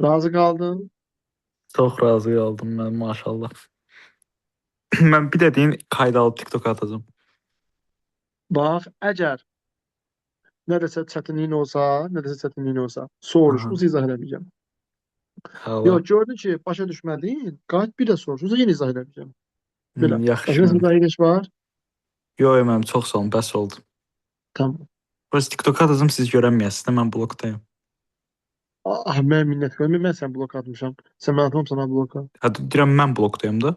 Razı qaldın? Çox razı qaldım mən maşallah. Mən bir dediyin qaydalı TikTok atacağım. Bax, əgər nə dəsə çətinliyin olsa, soruş, Aha. onsuz izah eləməyəcəm. Hala. Yox, gördün ki, başa düşmədin, qayıt bir də soruş, onsuz yenə izah eləməyəcəm. Belə. Yaxşı Başqa nəsə mən. izah ediş var? Yox, mənim çox sağ olun, bəs oldu. Tamam. Bəs TikTok atacağım siz görənməyəsiniz də mən blokdayım. Ah, mən minnət qoyayım, mən səni blok atmışam. Sən mən atmam sana bloka. Hə deyirəm mən blokdayım da.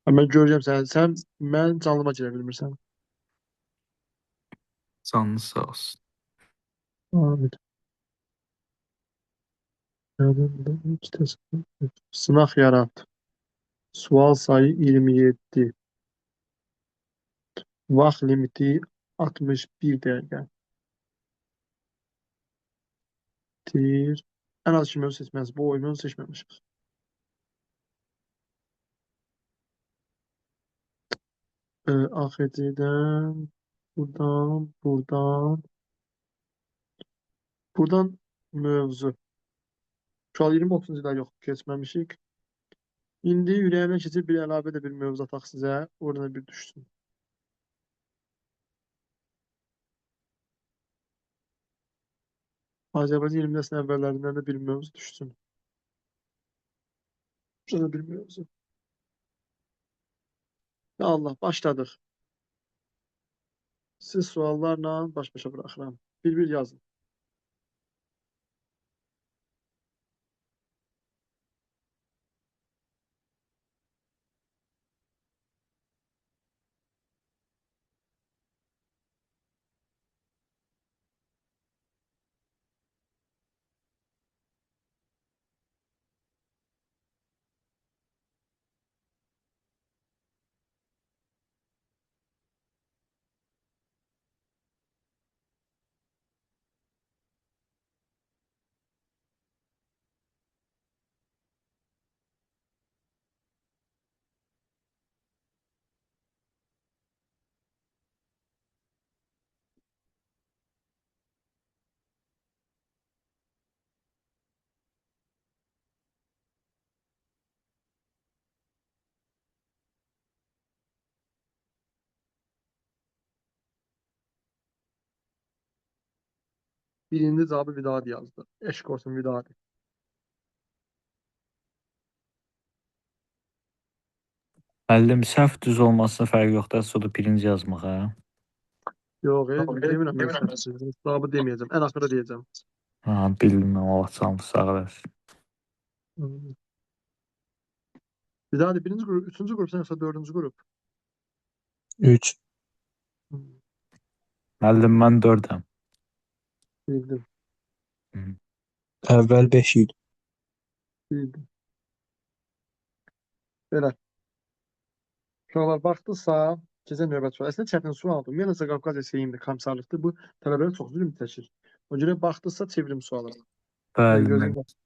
Mən görəcəm səni, sən mən canlıma girə bilmirsən. Canınız sağ olsun. Amin. Sınaq yarat. Sual sayı 27. Vaxt limiti 61 dəqiqə. Tir. Ən az 2 mövzu seçməlisən. Bu oyunu seçməmişik. AXC-dən, buradan mövzu. Şu an 20-30 illər yox, keçməmişik. İndi ürəyimdən keçir bir əlavə də bir mövzu ataq sizə. Oradan bir düşsün. Azərbaycan 20 nəslin əvvəllərindən də bir mövzu düşsün. Şurada bir mövzu. Ya Allah, başladıq. Siz suallarla baş-başa bıraxıram. Bir-bir yazın. Birinci cavabı Vidadi yazdı. Eşq olsun Vidadi. Müəllim səhv düz olmasına fərqi yoxdur, sonra birinci yazmaq hə. Yox, demirəm mən səhvsiz. Cavabı deməyəcəm. Ən axırda deyəcəm. Ha, bildim Allah canınız sağ olasın. Vidadi birinci grup, üçüncü grupsan yoxsa dördüncü grup? 3. Müəllim mən 4-əm. Bildim, Əvvəl 5 idi. bildim. Belə. Uşaqlar baxdısa, keçən növbət sual. Əslində çətin sualdır. Ümumiyyətlə Qafqaz SEYİMdir, komissarlıqdır. Bu tələbələr çox zülm çəkir. O görə baxdısa çevrim sualı. Bəli, Gözün müəllim. bax.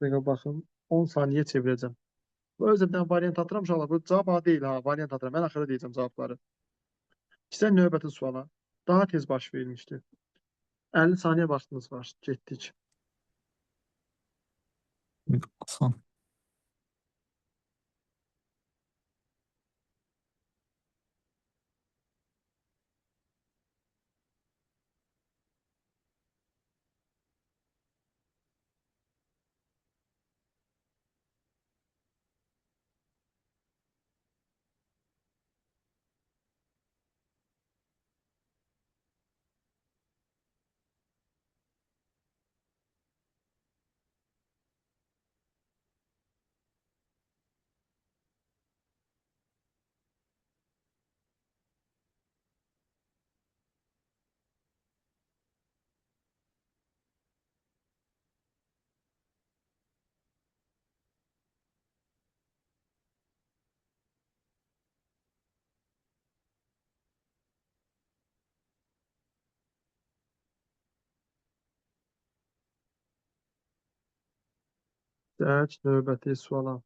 Dəqiqə baxın. 10 saniyə çevirəcəm. Bu özü bir dənə variant atıram uşaqlar. Bu cavab A deyil ha. Variant atıram. Ən axırda deyəcəm cavabları. Keçən növbəti suala. Daha tez baş vermişdi. 50 saniyə vaxtınız var. Getdik. Son. Gəç növbəti suala.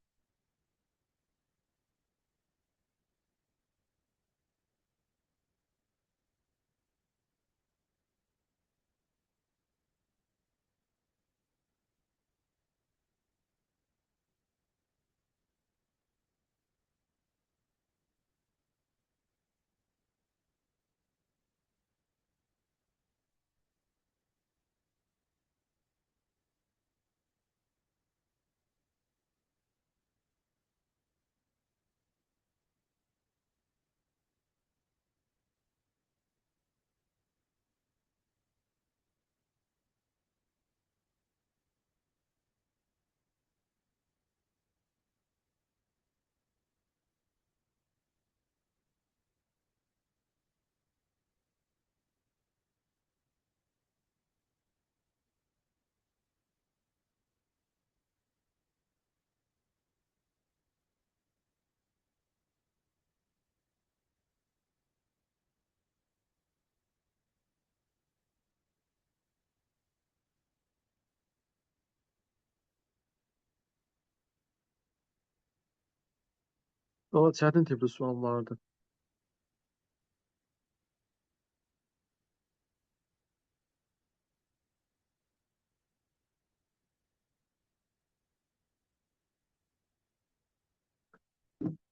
O çətin tipli suallardır.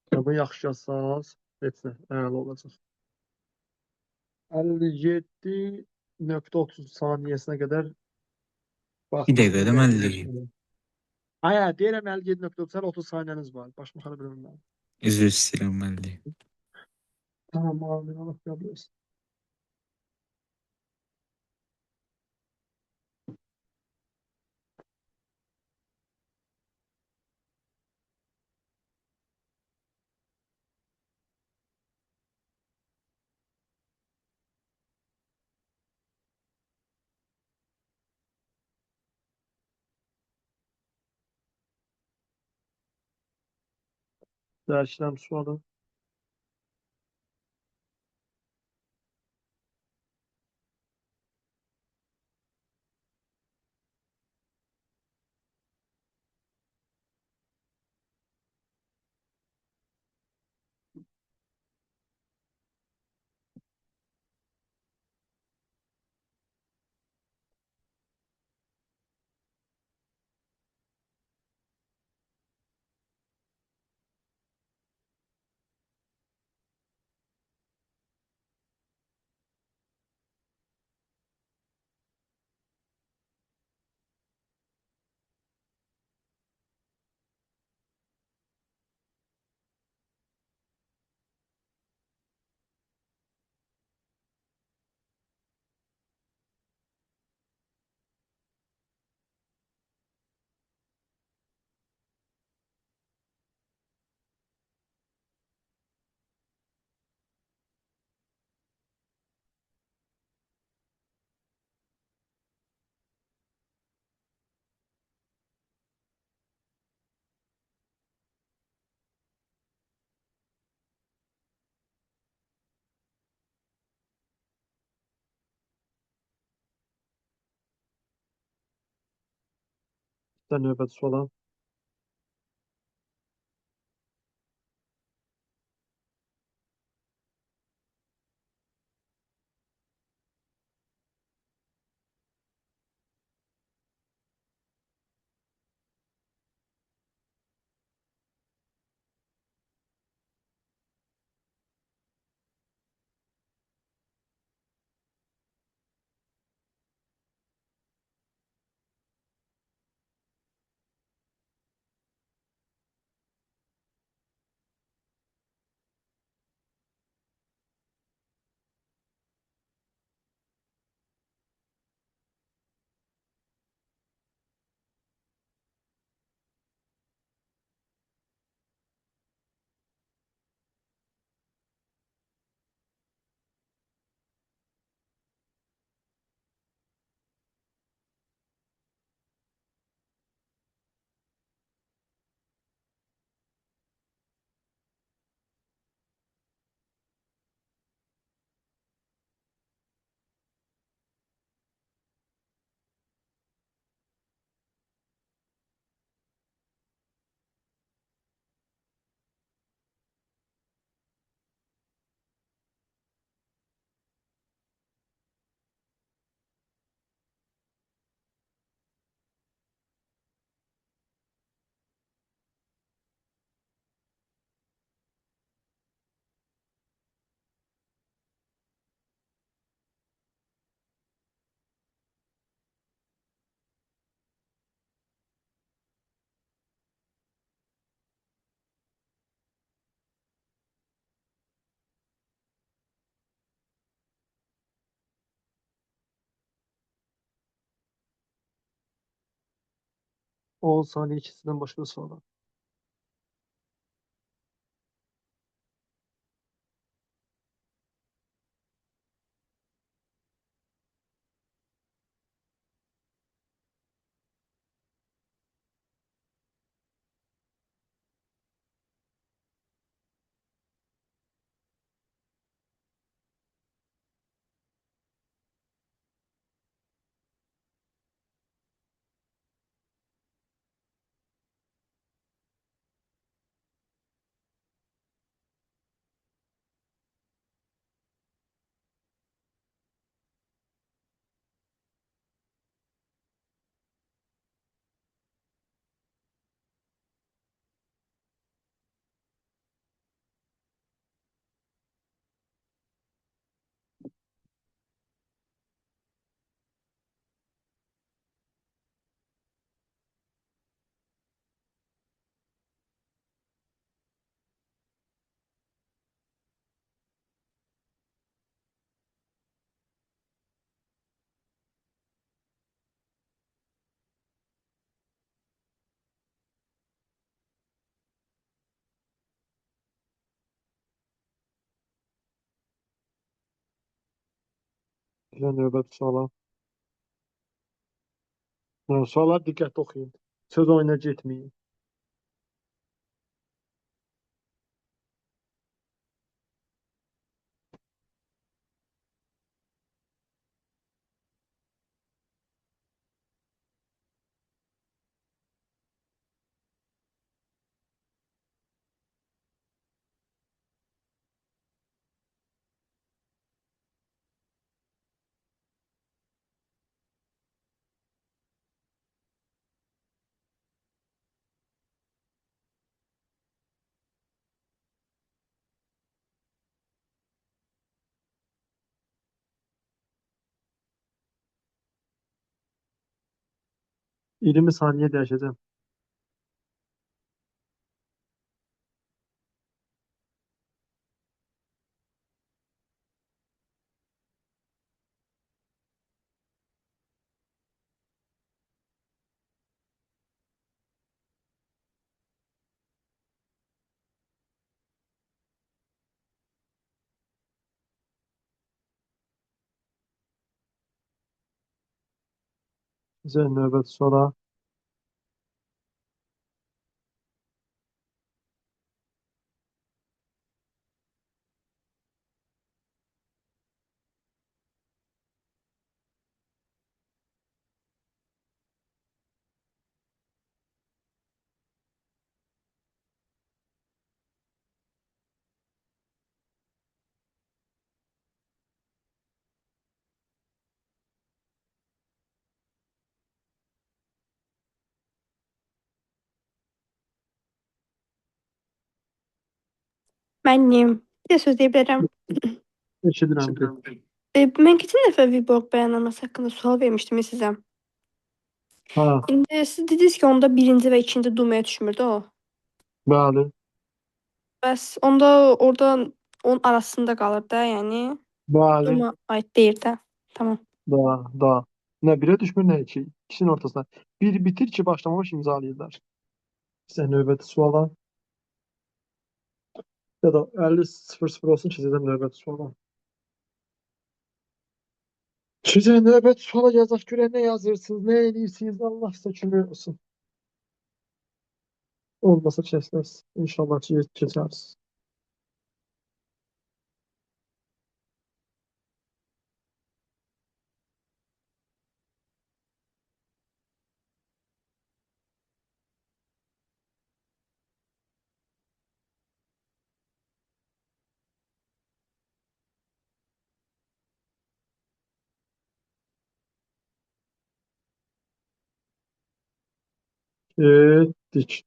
Kitabı yaxşı yazsaz, heç nə, əla olacaq. 57.30 saniyəsinə qədər Bir baxmaqdan dəqiqədə mən eləyim. vazgeçdim. Ay, deyirəm 57.30, hələ 30 saniyəniz var. Başmaxana bilməm. Üzr istəyirəm mən eləyim. Tamam, abi, Allah qəbul etsin. Dərsləm sualı. Sizdən növbəti suala. O saniyə ikisindən başqa suala. Keçən növbəti suala. Suallar diqqətli oxuyun. Söz oyuna getməyin. – 20 saniye dəyişəcəm. Keçən növbəti suala. Mənim. Bir də söz deyə bilərəm. Eşidirəm ki. Mən keçən dəfə Viborg bəyannnaməsi haqqında sual vermişdim ya sizə. Ha, İndi siz dediniz ki, onda birinci və ikinci dumaya düşmürdü o. bəli. Bəs onda orada onun arasında qalır da, yəni. Bəli. Duma aid deyil də. Tamam. Da. Nə birə düşmür, nə iki. İkisinin ortasına. Bir bitir ki, başlamamış imzalayırlar. Sizə növbəti suala. Ya da 50-0 olsun ki, sizə növbəti suala. Sizə növbəti suala yazaq görək nə yazırsınız, nə edirsiniz, Allah sizə kömək olsun. Olmasa kəsməz. İnşallah ki, keçərsiniz. Getdik.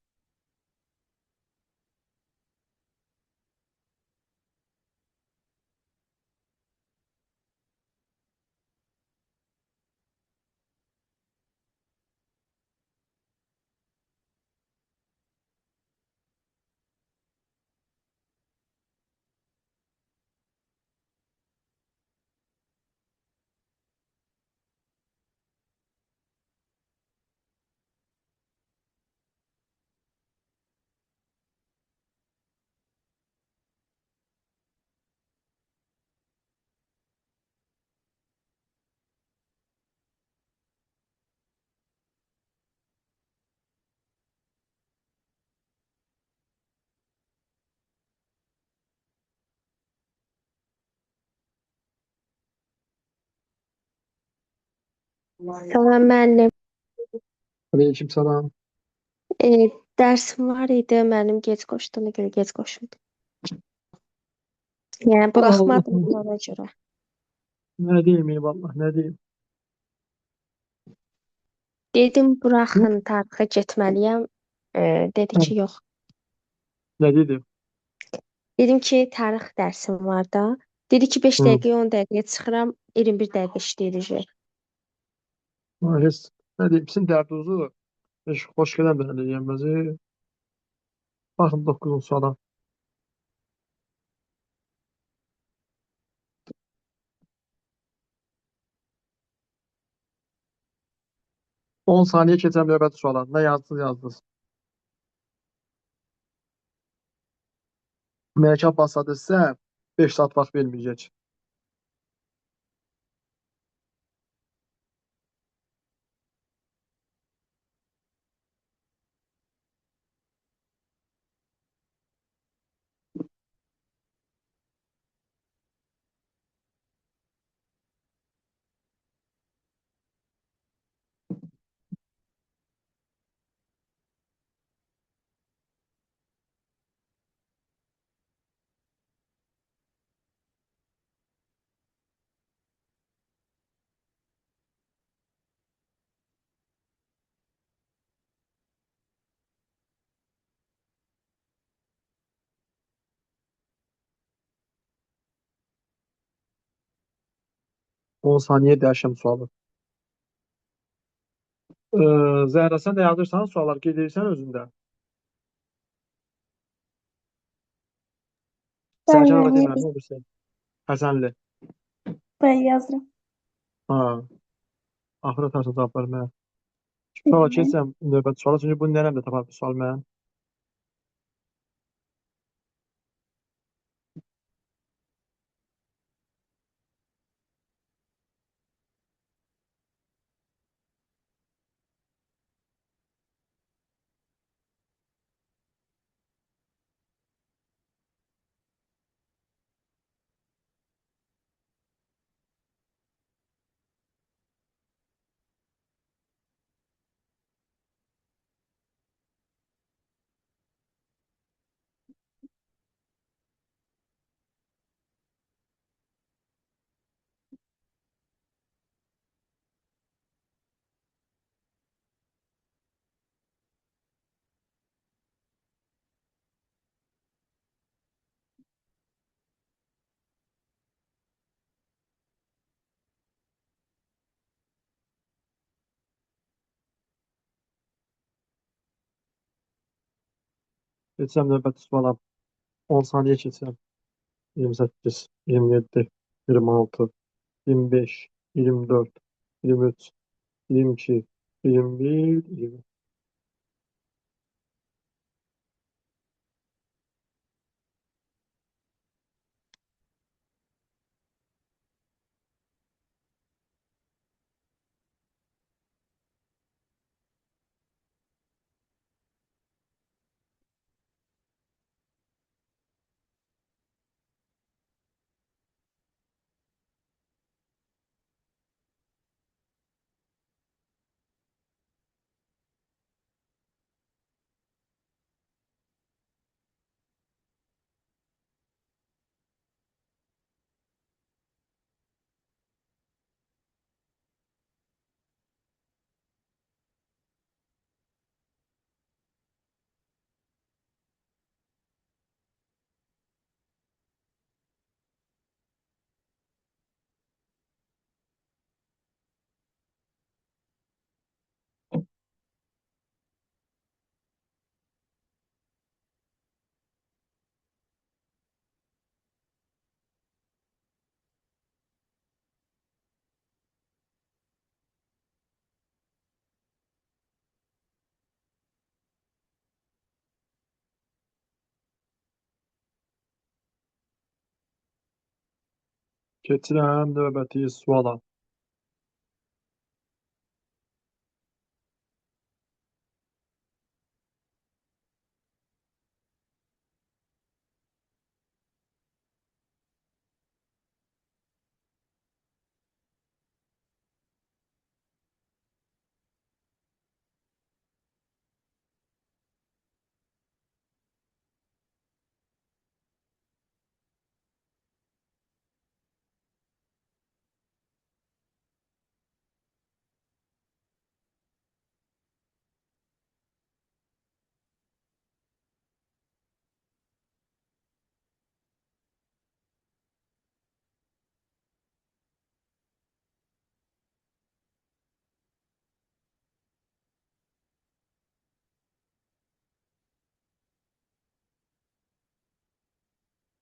Salam müəllim. Aleyküm salam. Dərsim var idi, müəllim gec qoşdu, ona görə gec qoşuldu. Yəni buraxmadım Allah. ona görə. Nə deyim, eyvallah, nə deyim. Dedim buraxın, tarixə getməliyəm. Dedi ki, yox. Nə dedim? Dedim ki, tarix dərsim var da. Dedi ki, 5 Hı. dəqiqəyə 10 dəqiqəyə çıxıram, 21 dəqiqə işləyəcək. Heç, nə deyim, sizin dərdinizi heç xoş gələn də eləyənməzi. Baxın 9-cu suala. On saniyə keçəm növbəti suala. Nə yazdınız. Məlikə Abbaszadə sizə 5 saat vaxt verməyəcək. 10 saniye dəyişəm sualı. Zəhra, sən də yazırsan sualları qeyd edirsən özündə. Sərkarova Bəli, demədim, o birisi. Həsənli. bəli yazıram. Ha, axıra tarsa cavabları mən. Suala keçsəm növbəti suala, çünki bunu nənəm də tapar bu sual mən. Keçsəm növbəti suala. 10 saniye keçsəm. 28, 27, 26, 25, 24, 23, 22, 21, 20. Keçirəm növbəti suala.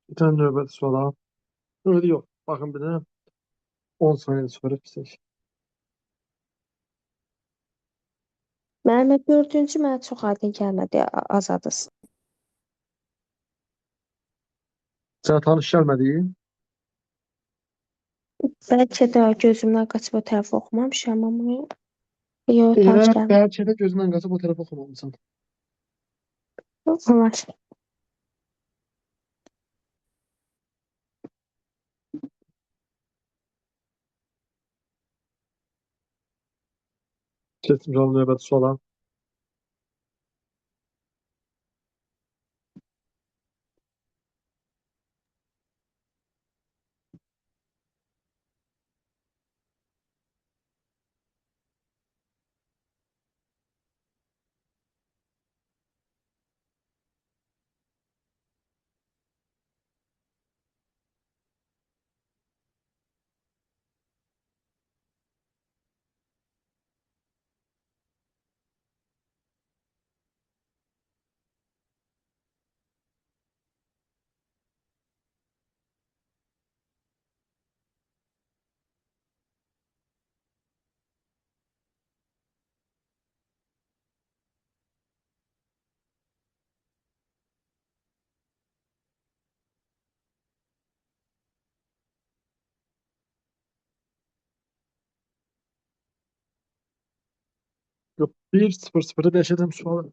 Bir tane növbəti suala. Öyle yox. Baxın bir də 10 saniye sonra pisək. Mənim dördüncü mənə çox aydın gəlmədi, azadız. Sənə tanış gəlmədi? Bəlkə də gözümdən qaçıb o tərəfə oxumamışam, amma yox, tanış Elə gəlmədi. bəlkə də gözündən qaçıb o tərəfə oxumamısan. Olar. Keçmişəm növbəti suala. Yox, 1-0-0-da dəyişəcəm sualı.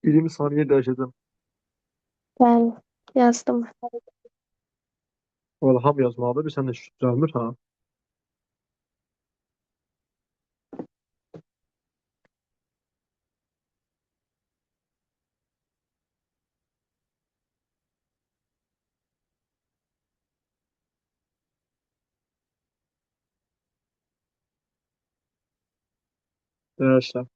Birimi saniyə dəyişəcəm. Bəli, yazdım. Valla ham yazmalıdır. Bir sən də düzəlmir ha. Dəyişəm.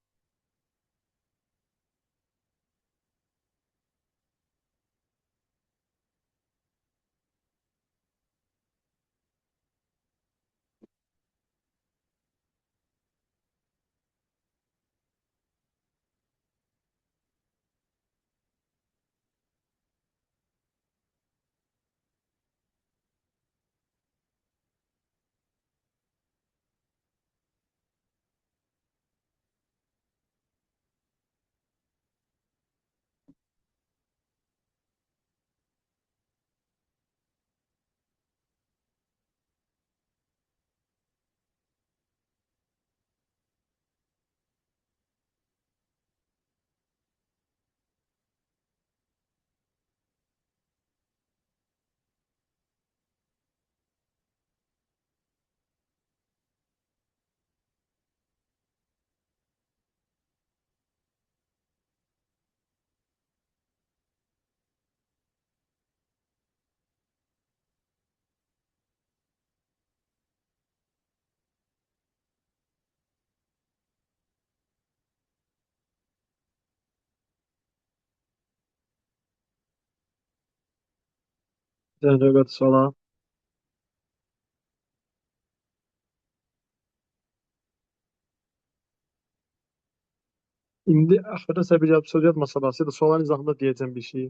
Bir dənə növbəti suala. İndi axırda sizə bir söz yazmasa da, sizə də sualın izahında deyəcəm bir şey.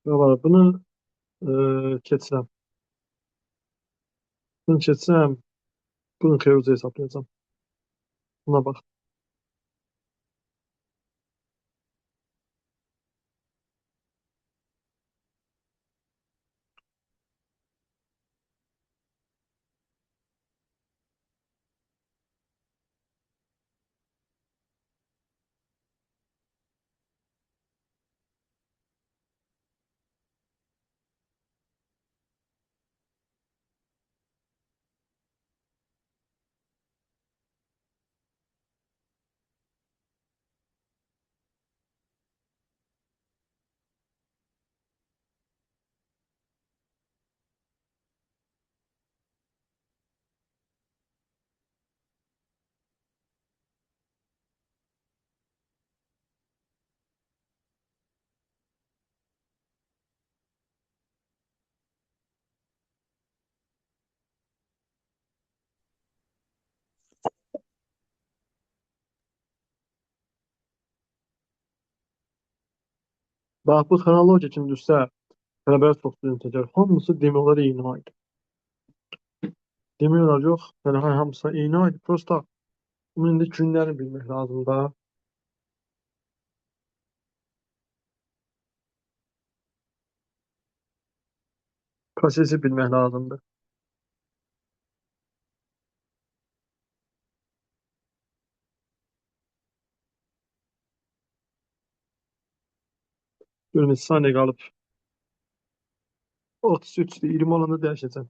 Valla bunu keçirəm. Bunu keçirəm. Bunu xeyruca hesablayacağım. Buna bax. Bax bu xronologiya kimi düşsə, tələbələr çox düzgün çəkər. Hamısı demək olar eyni aydı. Demək olar yox. Yəni hamısı eyni aydı. Prosta bunun indi günlərini bilmək lazımdır. Prosesi bilmək lazımdır. Görün neçə saniyə qalıb. 33'dür. 20 olanda dəyişəcəm.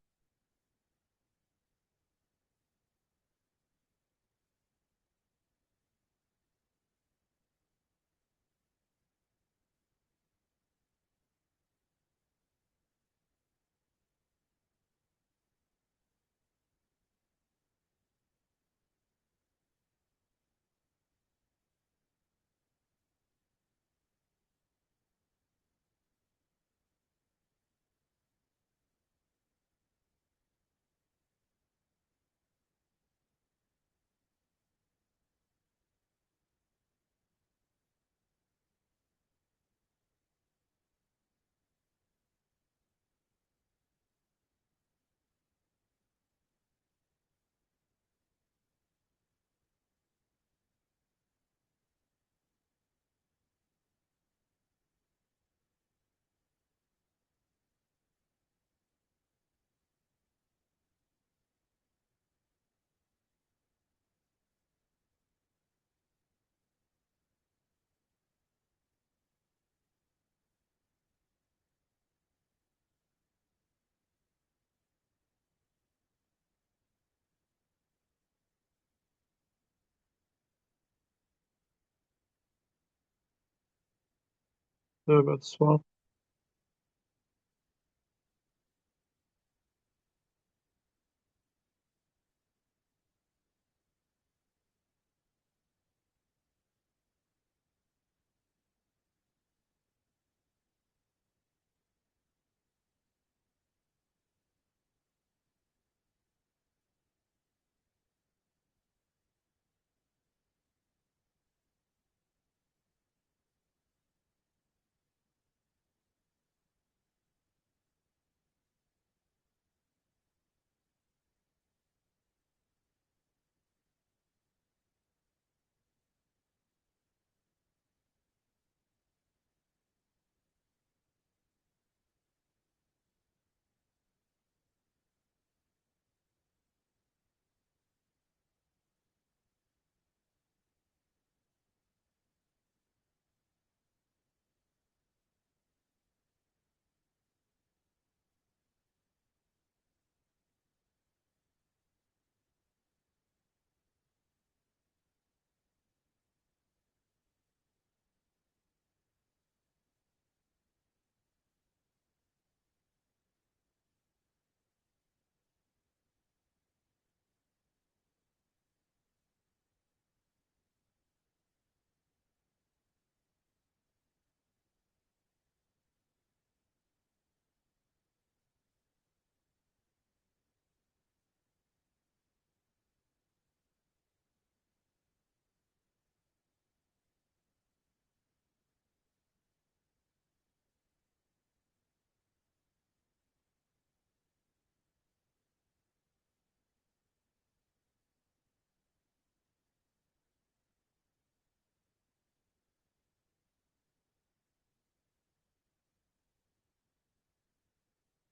Evet, sual.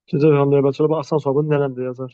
İkinci Reyhan növbətçilə bax asan sual bunu nələmdə yazar?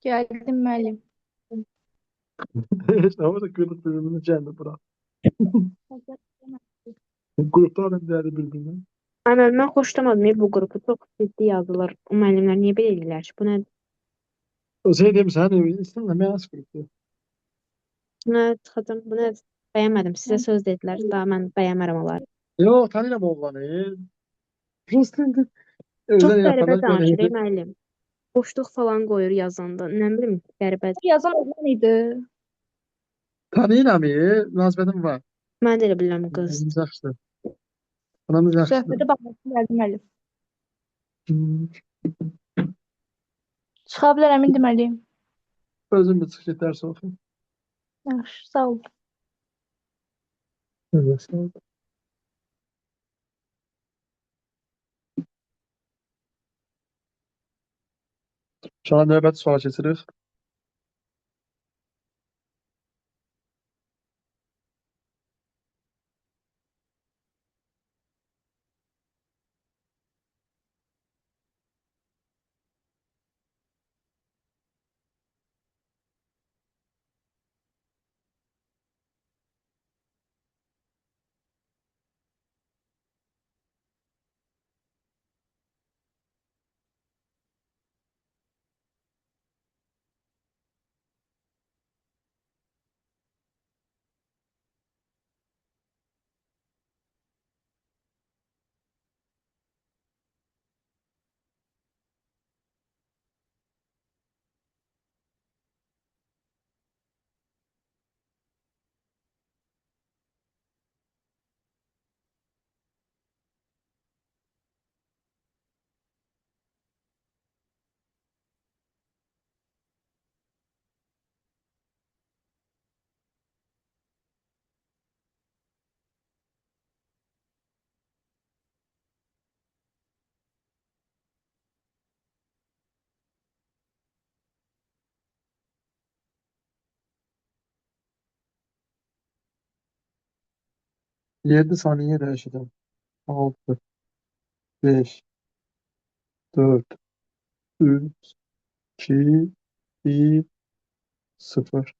Geldim müəllim. Heç nə var da qırıq bir-birini cəmdə bura. Qruplar da dəri bir-birinə. Aynen mən xoşlamadım bu qrupu. Çox ciddi yazılır. O müəllimlər niyə belə edirlər ki? Bu nə? O şey demişsən, istəmirəm, mən az qrupdur. Buna çıxacam. Buna bəyənmədim. Sizə söz dedilər. Daha mən bəyənmərəm onları. Yox, tanıyıram oğlanı. Prosta Çox özdən qəribə yapanlar belə danışır idi. müəllim. Boşluq falan qoyur yazanda. Nə bilim, qəribədir. Yazan oğlan idi. Tanıyıram, münasibətim var. Mən də elə bilirəm qız. Anamız yaxşıdır. Anamız yaxşıdır. Söhbətə baxmasın gəldim müəllim. Hmm. Çıxa bilərəm indi müəllim. Özüm bir çıx get dərs oxuyum. Yaxşı, sağ ol. Evet, sağ ol. Sonra növbəti suala keçirik. Yedi saniye dəyişəcəm. 6, 5, 4, 3, 2, 1, 0.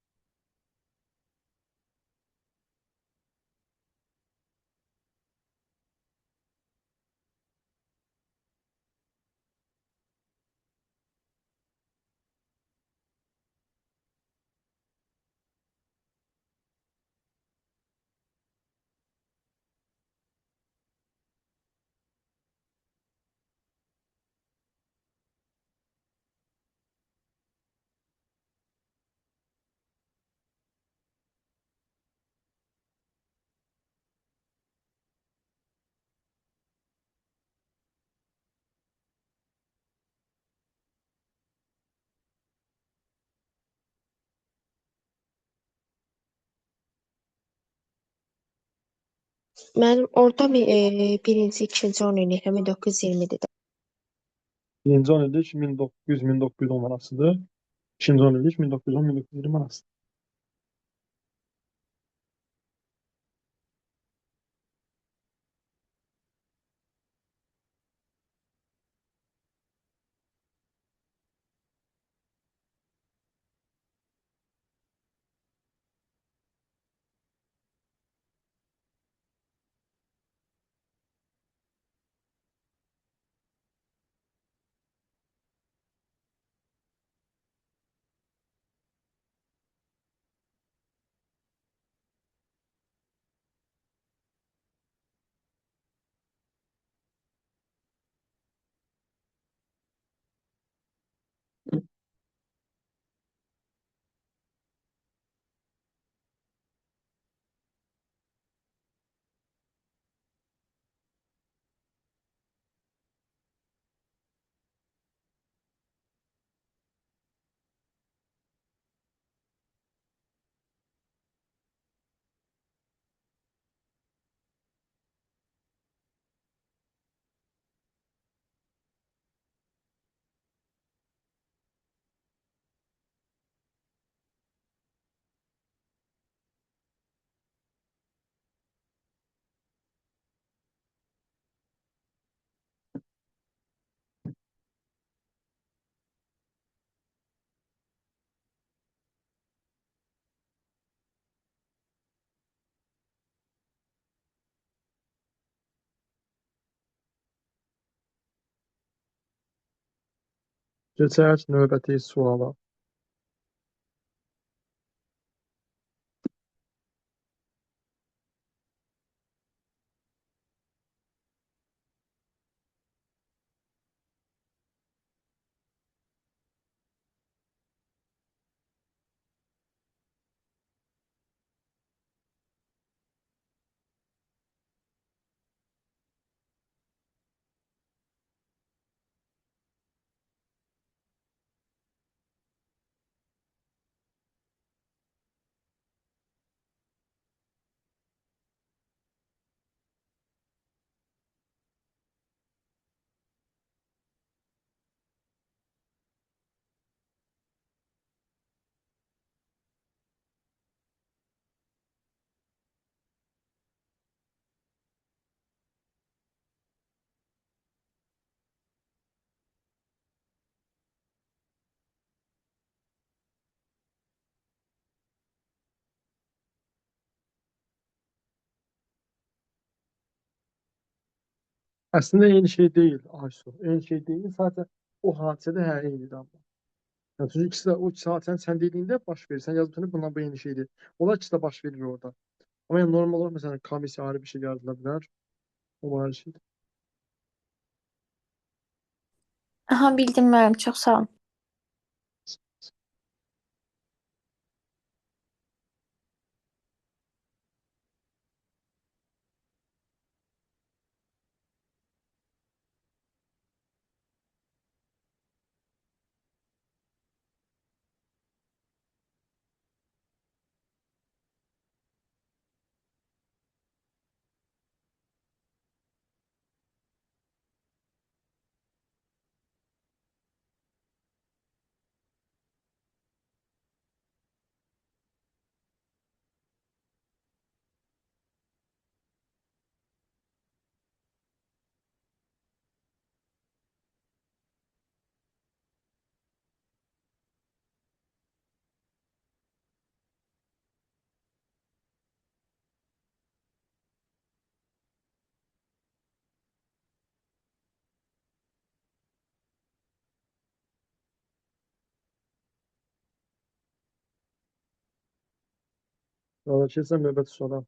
Mənim orta birinci, ikinci 10 illiklə 1920-dir də. Birinci 10 illik 1900-1910 arasıdır. İkinci 10 illik 1910-1920 arası. Keçək növbəti suala. Əslində eyni şey deyil Aysu. Eyni şey deyil. Sadəcə o hadisədə eynidir amma. Yəni, çünki ikisi də o ikisi hadisənin sən dediyində baş verir. Sən yazıb ki, bundan bu eyni şeydir. Onlar ikisi də baş verir orada. Amma yəni normal olaraq məsələn komissiya ayrı bir şey yaradıla bilər. O ayrı şeydir. Aha, bildim müəllim. Çox sağ olun. Sonra keçsən növbəti suala.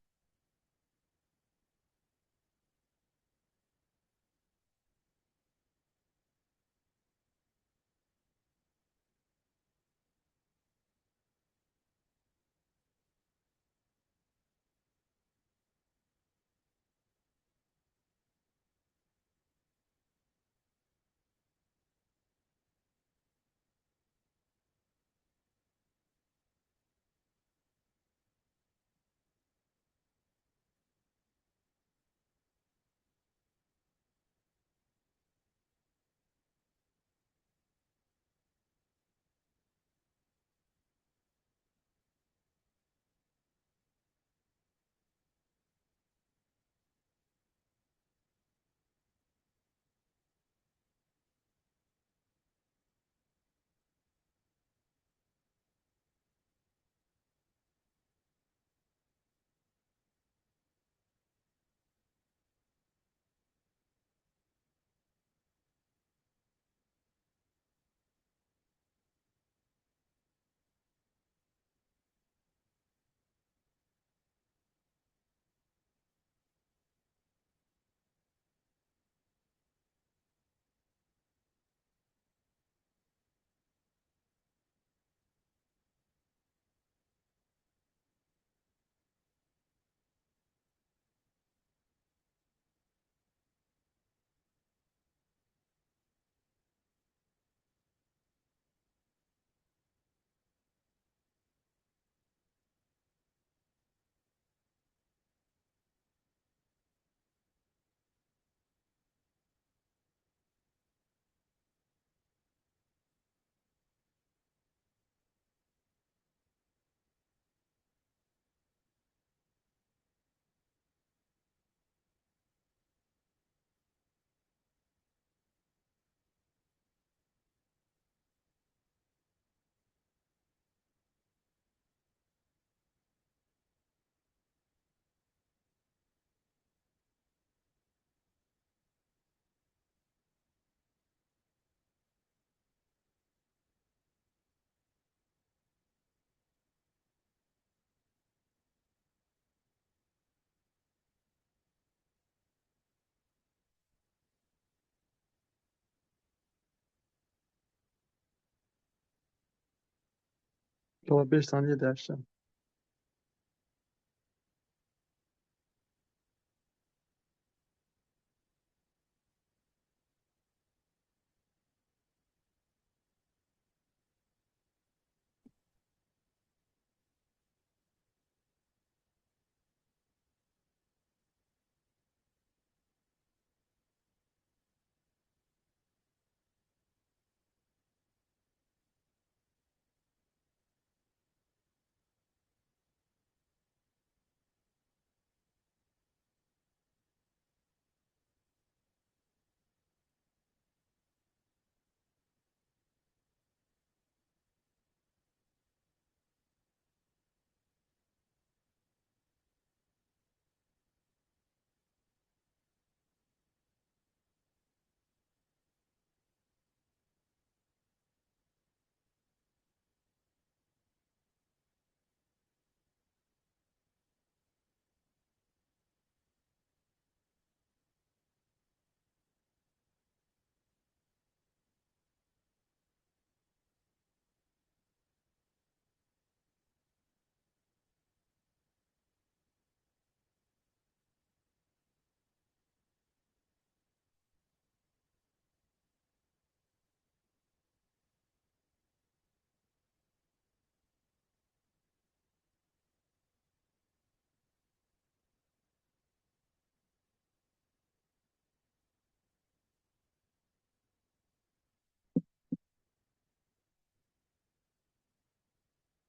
ola 5 saniye dəyişəcəm.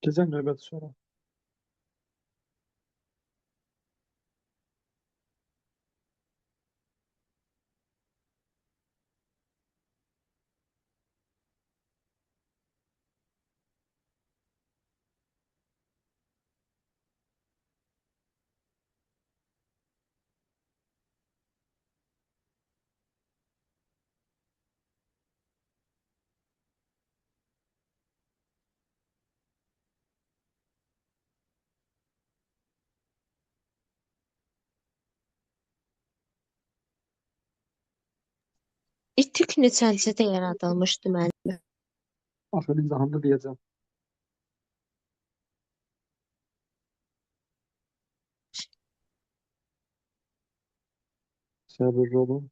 Keçən növbəti suala. İtik neçəncədə yaradılmışdı müəllim? Axır izahında deyəcəm. Səbirli olun.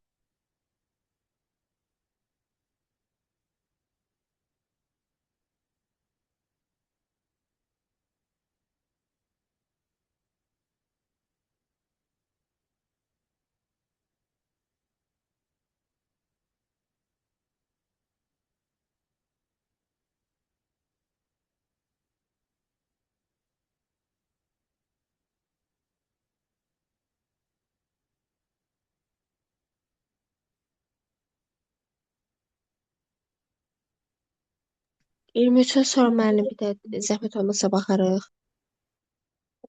İyirmi üçə sonra müəllim bir də zəhmət olmasa baxarıq.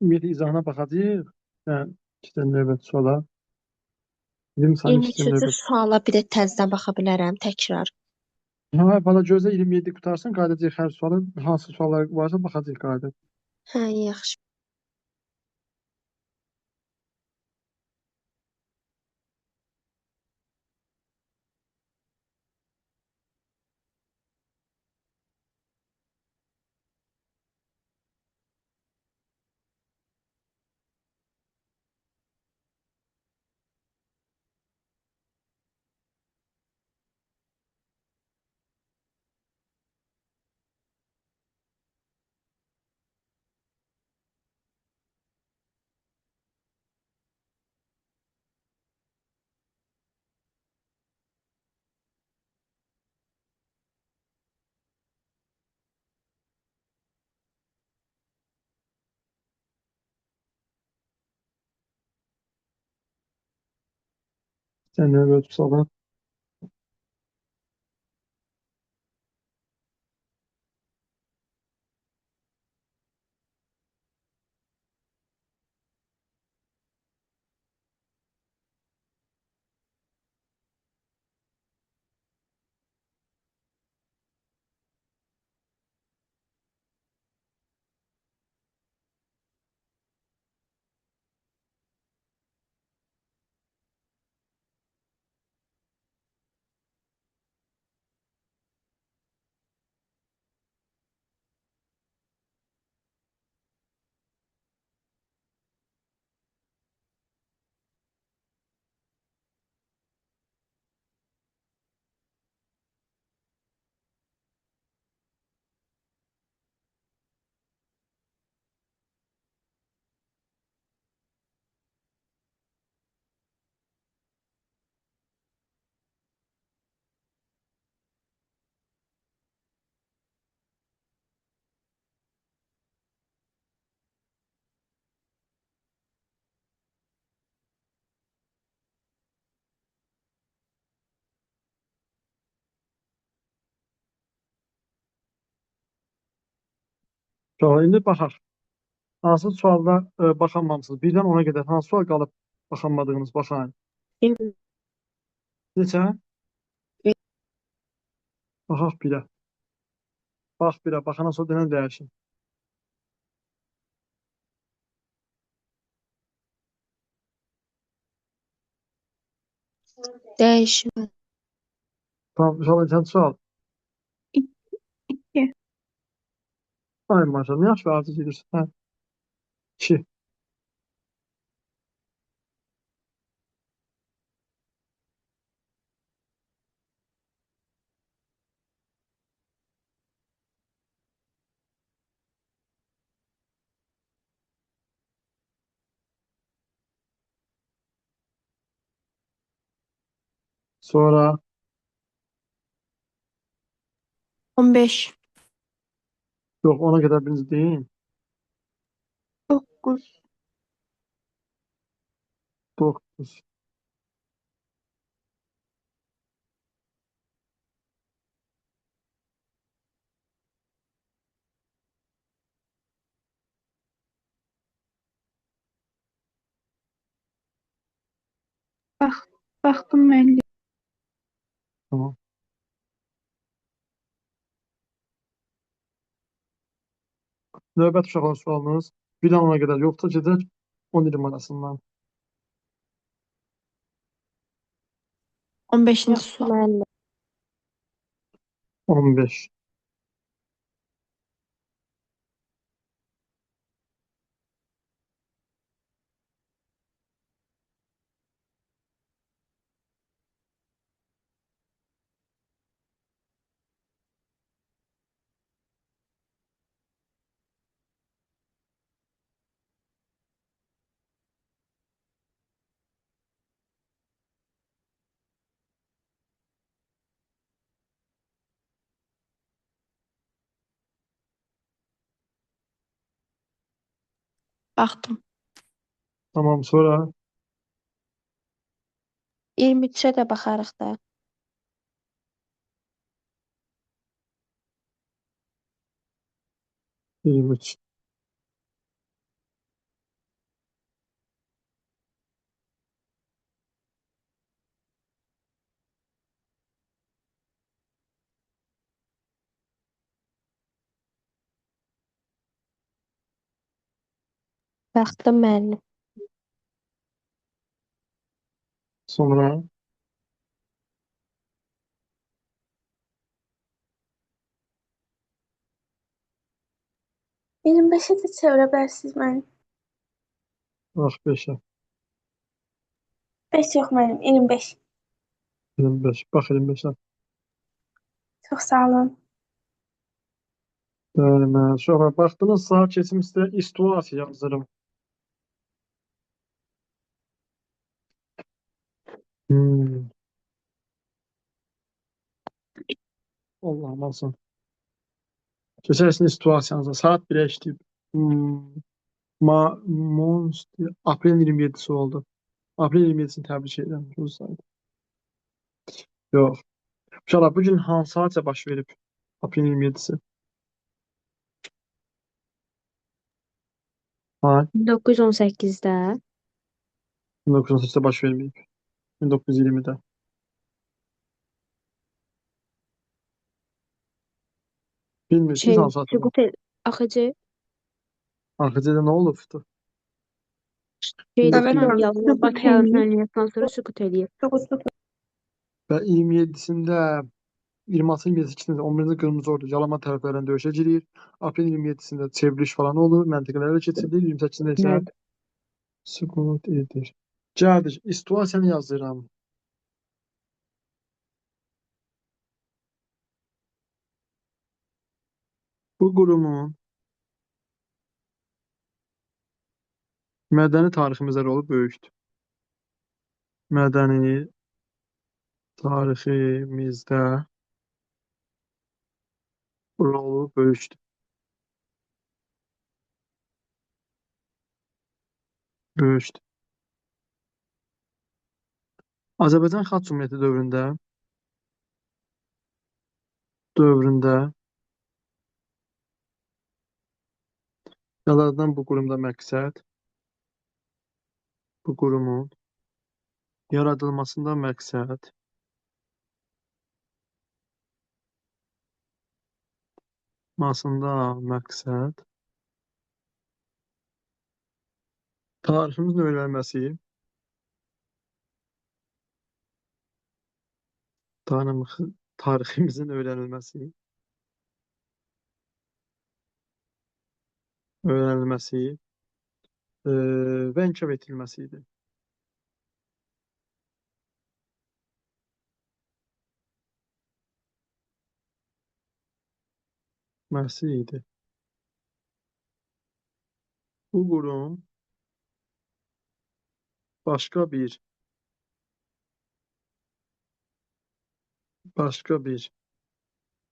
Ümumiyyətlə izahına baxacağıq. Yəni, keçən növbəti suala. 20 saniyə keçən 23-cü növbəti. suala bir də təzədən baxa bilərəm təkrar. Ha, bana gözlə 27 qutarsın, qayıdacaq hər sualın hansı suallar varsa baxacaq qayıdıb. Hə, yaxşı. Keçən növbəti suala. Sonra indi baxaq. Hansı sualda baxanmamısınız? Birdən 10-a qədər hansı sual qalıb baxanmadığınız baxın. 20. Neçə? Baxaq birə. Bax birə. Baxandan sonra denən dəyişin. Dəyişmə. Tamam. İnşallah neçənci sual? 2. Ay maşallah. Nə yaxşı bir arzu edirsən. Hə. 2. Sonra 15. yox 10-a qədər birinci deyin. 9. 9. Baxdım müəllim. Tamam. Növbət uşaqlar sualınız 1-dən 10-a qədər yoxdur. Gedək 10-20 arasından. 15-ci Yox, sual. müəllim. 15. Baxdım. Tamam. Sonra 23-ə də baxarıq da. 23. Baxdım müəllim. Sonra 25'e de çevirebilirsiniz benim. bax 5-ə. 5 yok benim. 25. 25. Bax 25-ə. Çok sağ olun. Bəli, uşaqlar baxdınızsa keçim sizə situasiya yazırım. Allah'ım alsın. Keçərsin situasiyanıza. Saat 1'ə işləyib. Monster aprelin 27'si oldu. Aprel 27'sini təbrik edirəm. Uzaydı. Yox. Uşaqlar bugün hansı hadisə baş verib? Aprelin 27'si. Ha, 1918-də 1918'də baş verməyib. 1920'də. Bilmirsiniz hansı hadisə? süqut axıcı Arxacıda nə olubdu? şeydə Evet, yalan Bakı əməliyyatından sonra süqut eləyir. Və 27'sində 26 28'sində 11-ci qırmızı ordu Yalama tərəflərindən döyüşə girir. Aprel 27'sində çevriliş falan olur. Məntəqələrə keçirilir. 28'sində isə Bəli. süqut edir. Gəldik. Situasiyanı yazıram. Bu qurumun mədəni tariximizdə rolu böyükdür. Mədəni tariximizdə rolu böyükdür. Böyükdür. Azərbaycan Xalq Cümhuriyyəti dövründə Yaradan bu qurumda məqsəd, bu qurumun yaradılmasında məqsəd, tariximizin öyrənilməsi, tariximizin öyrənilməsi və inkişaf etdirilməsi idi. Bu qurum başqa bir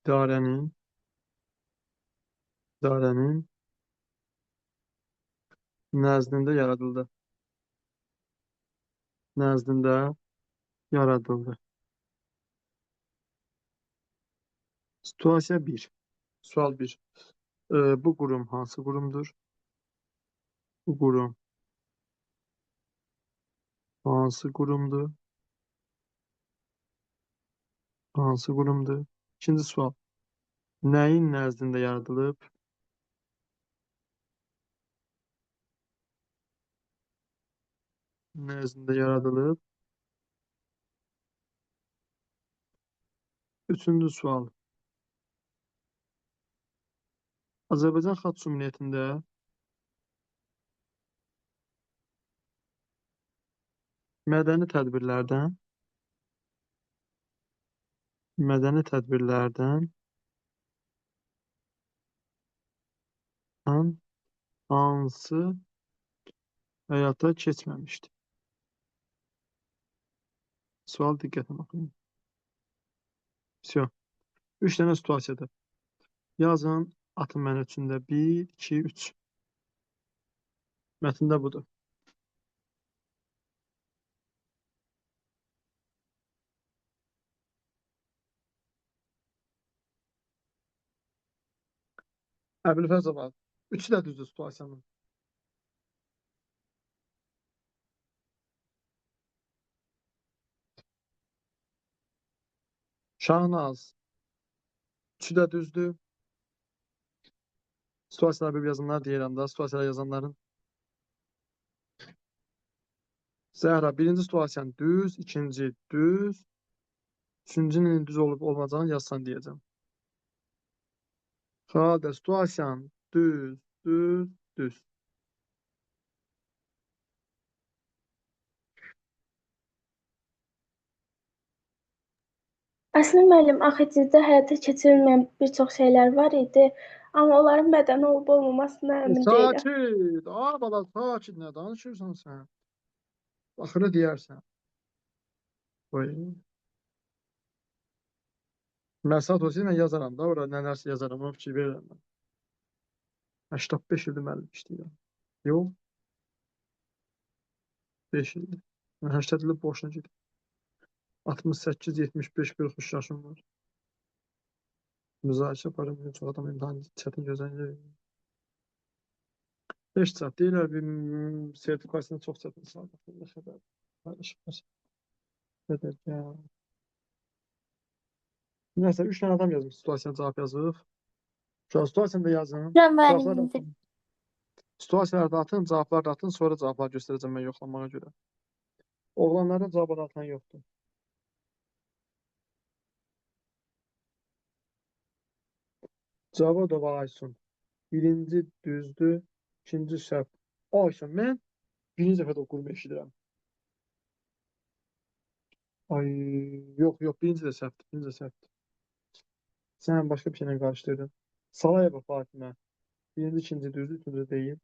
idarənin nəzdində yaradıldı. Situasiya 1. Sual 1. Bu qurum hansı qurumdur? Bu qurum hansı qurumdur? Hansı qurumdur? İkinci sual. Nəyin nəzdində yaradılıb? Nəzdində yaradılıb. Üçüncü sual. Azərbaycan Xalq Cümhuriyyətində mədəni tədbirlərdən hansı həyata keçməmişdir? Sual diqqətlə oxuyun. Üç dənə situasiyadır. Yazın, atın mənim üçündə. 1, 2, 3. Mətndə budur. Əbülfəzov, üçü də düzdür situasiyanın. Şahnaz, üçü də düzdür. Situasiyalar bir yazanlar deyirəm da, situasiyalar yazanların. Zəhra, birinci situasiyanın düz, ikinci düz, üçüncünün düz olub olmayacağını yazsan deyəcəm. Xadə, situasiyanın düz. Əslində müəllim, AXC-də həyata keçirilməyən bir çox şeylər var idi, amma onların mədəni olub olmamasına əmin deyiləm. Sakit, bala, sakit, nə danışırsan sən? Axırı deyərsən. Məsat olsa mən yazaram da, ora nələrsə yazaram, ona fikir verirəm mən. 85 ildir müəllim işləyirəm. Yox. 5 ildir. Mən 80 ildir boşuna gedir. 68, 75, 43 yaşım var. Müzakirə aparım, çox adam imtahan çətin gözlənir. 5 saat deyirlər, bir sertifikasiyonu çox çətin saat. Xəbər paylaşıb. Nəysə, 3 dənə adam yazıb, situasiyana cavab yazıb. Situasiyonu da yazın. Situasiyaları da atın, cavablar da atın, sonra cavablar göstərəcəm mən yoxlamağa görə. Oğlanlarda cavab atan yoxdur. Cavab da Aysun. Birinci düzdür, ikinci səhv. Aysun, mən birinci dəfə də o qurumu eşidirəm. Yox, birinci də səhvdir. Sən başqa bir şeylə qarışdırdın. Salayeva Fatimə. Birinci, ikinci düzdür, üçüncü deyil.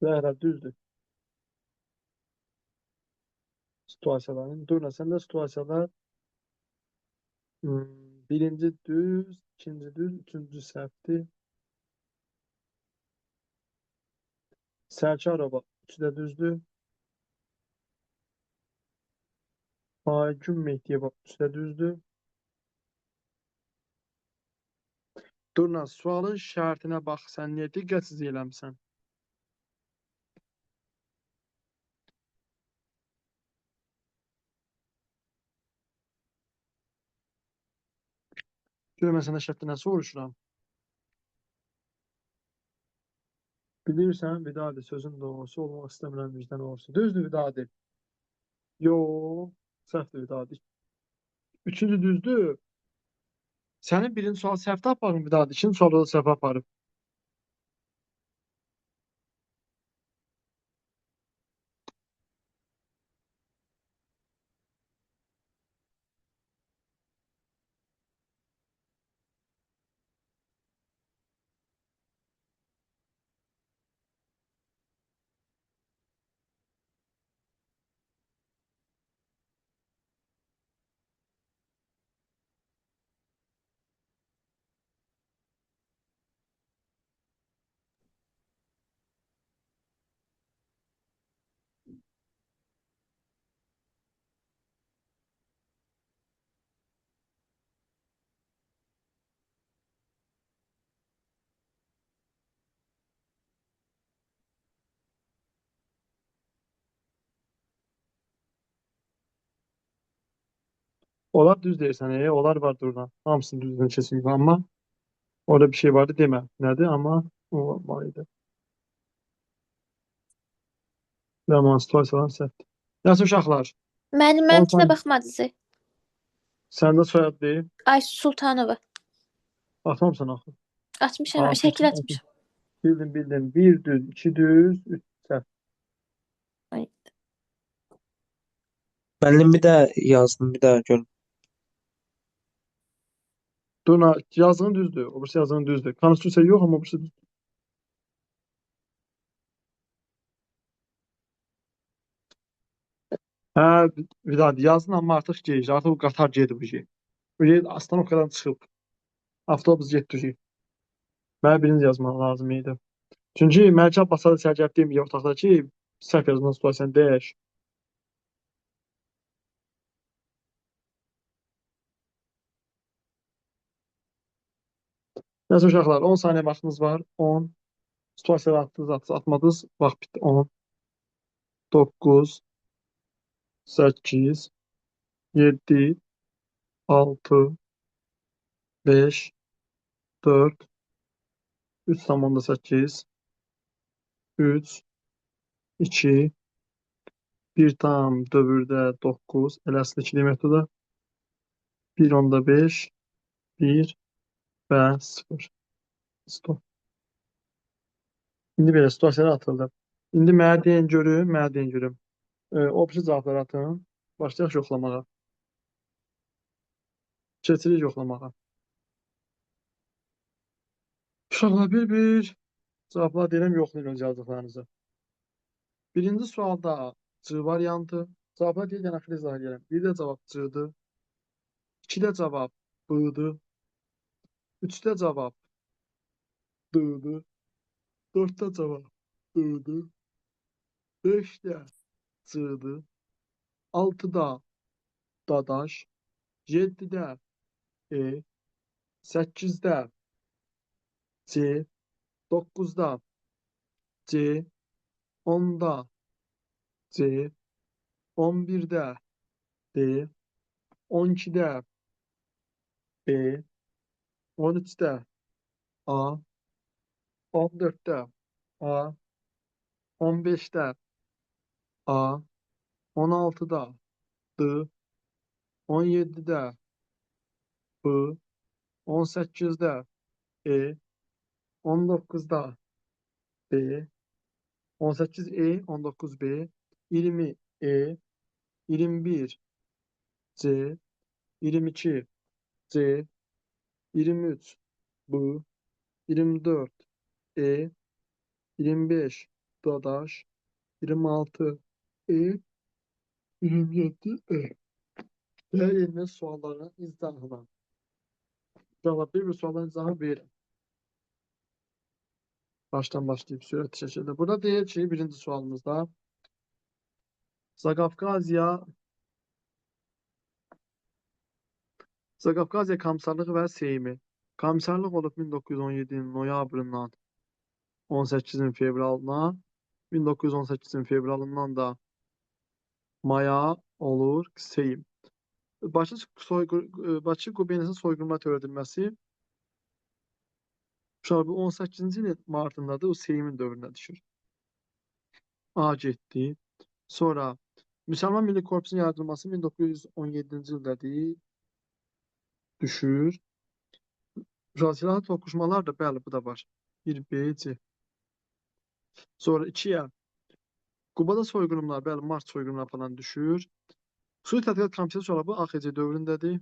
Zəhra düzdür. Situasiyaların. Durna, səndə situasiyalar birinci düz, ikinci düz, üçüncü səhvdir. Sərkarova 3 də düzdür. Aygün Mehdiyeva 3 də düzdür. Durna, sualın şərtinə bax, sən niyə diqqətsiz eləmisən? Gör, mən sənə şərtdə nə soruşuram? Bilirsən, Vidadi, sözün doğrusu olmaq istəmirəm, vicdan olsun. Düzdür, Vidadi? Yox, səhvdir, Vidadi. Üçüncü düzdür. Sənin birinci sual səhvdə aparın, Vidadi. İkinci sualda da səhv aparıb. Onlar düz deyirsən, onlar var Durna. Hamısını düzgün keçirik, amma orada bir şey vardı demə. Nədir? Amma o var idi. Yaman situasiyalar səhvdir. Nəsə uşaqlar, Mənim 10 mənimkinə saniyə. baxmadınız. Səndə soyad deyil. Ayşə Sultanova. Atmamısan axı. Açmışam, Atmışsın, şəkil atmışsın. açmışam. Bildim, bildim. 1 düz, 2 düz, 3 səhv. Müəllim bir də yazdım, bir daha görüm. Durna, yazdığın düzdür. O birisi yazdığın düzdür. Konstitusiya yox, amma o birisi düzdür. Hə, Vidadi, yazdın, amma artıq gec. Artıq o qatar gedib bu şey. Bu şey Astanovkadan çıxıb. Avtobus getdi bu şey. Mənə birinci yazmaq lazım idi. Çünki Məlik Abbasada sərgərb demir otaqda ki, səhv yazılan situasiyanı dəyiş. Nəsə uşaqlar, 10 saniyə vaxtınız var. 10. Situasiyaları atdınız, atmadınız. Vaxt bitdi. 10, 9, 8, 7, 6, 5, 4, 3,8, 3, 2, 1,9, eləsin 2 deməkdir da. 1,5, 1 və 0. Stop. İndi belə situasiyalar atıldı. İndi mənə deyin görüm, mənə deyin görüm. Opsi cavabları atın. Başlayaq yoxlamağa. Keçirik yoxlamağa. Uşaqlar bir-bir cavablar deyirəm, yoxlayın öz yazdıqlarınızı. Birinci sualda C variantı. Cavablar deyirkən axırı izah edirəm. Bir də cavab C-dır. 2-də cavab B-dır. 3-də cavab D-dır. 4-də cavab D-dır. 5-də C-dır. 6-da Dadaş. 7-də E. 8-də C. 9-da C. 10-da C. 11-də D. 12-də B. 13-də A. 14-də A. 15-də A. 16-da D. 17-də B. 18-də E. 19-da B. 18E, 19B, 20E, 21 C, 22 C, 23 B, 24 E, 25 Dadaş, 26 E, 27 E. Her yerine sualların izahına. Cevap bir sualların izahı verin. Baştan başlayıp sürətli şəkildə. Burada deyir ki, birinci sualımızda Zaqafqaziya Komissarlığı və Seymi. Komissarlıq olub 1917-nin noyabrından 18-in fevralına, 1918-in fevralından da maya olur Seyim. Bakı Qubernesinin soyqırma törədilməsi bu 18-ci ilin martındadır, o Seyimin dövrünə düşür. A getdi. Sonra Müsəlman Milli Korpusun yaradılması 1917-ci ildə düşür. Silahlı toqquşmalar da, bəli, bu da var. 1B-C. Sonra 2-yə Qubada soyqırımlar, bəli, Mart soyqırımlar falan düşür. Suriya Tədqiqat Komitəsi bu AXC dövründədir.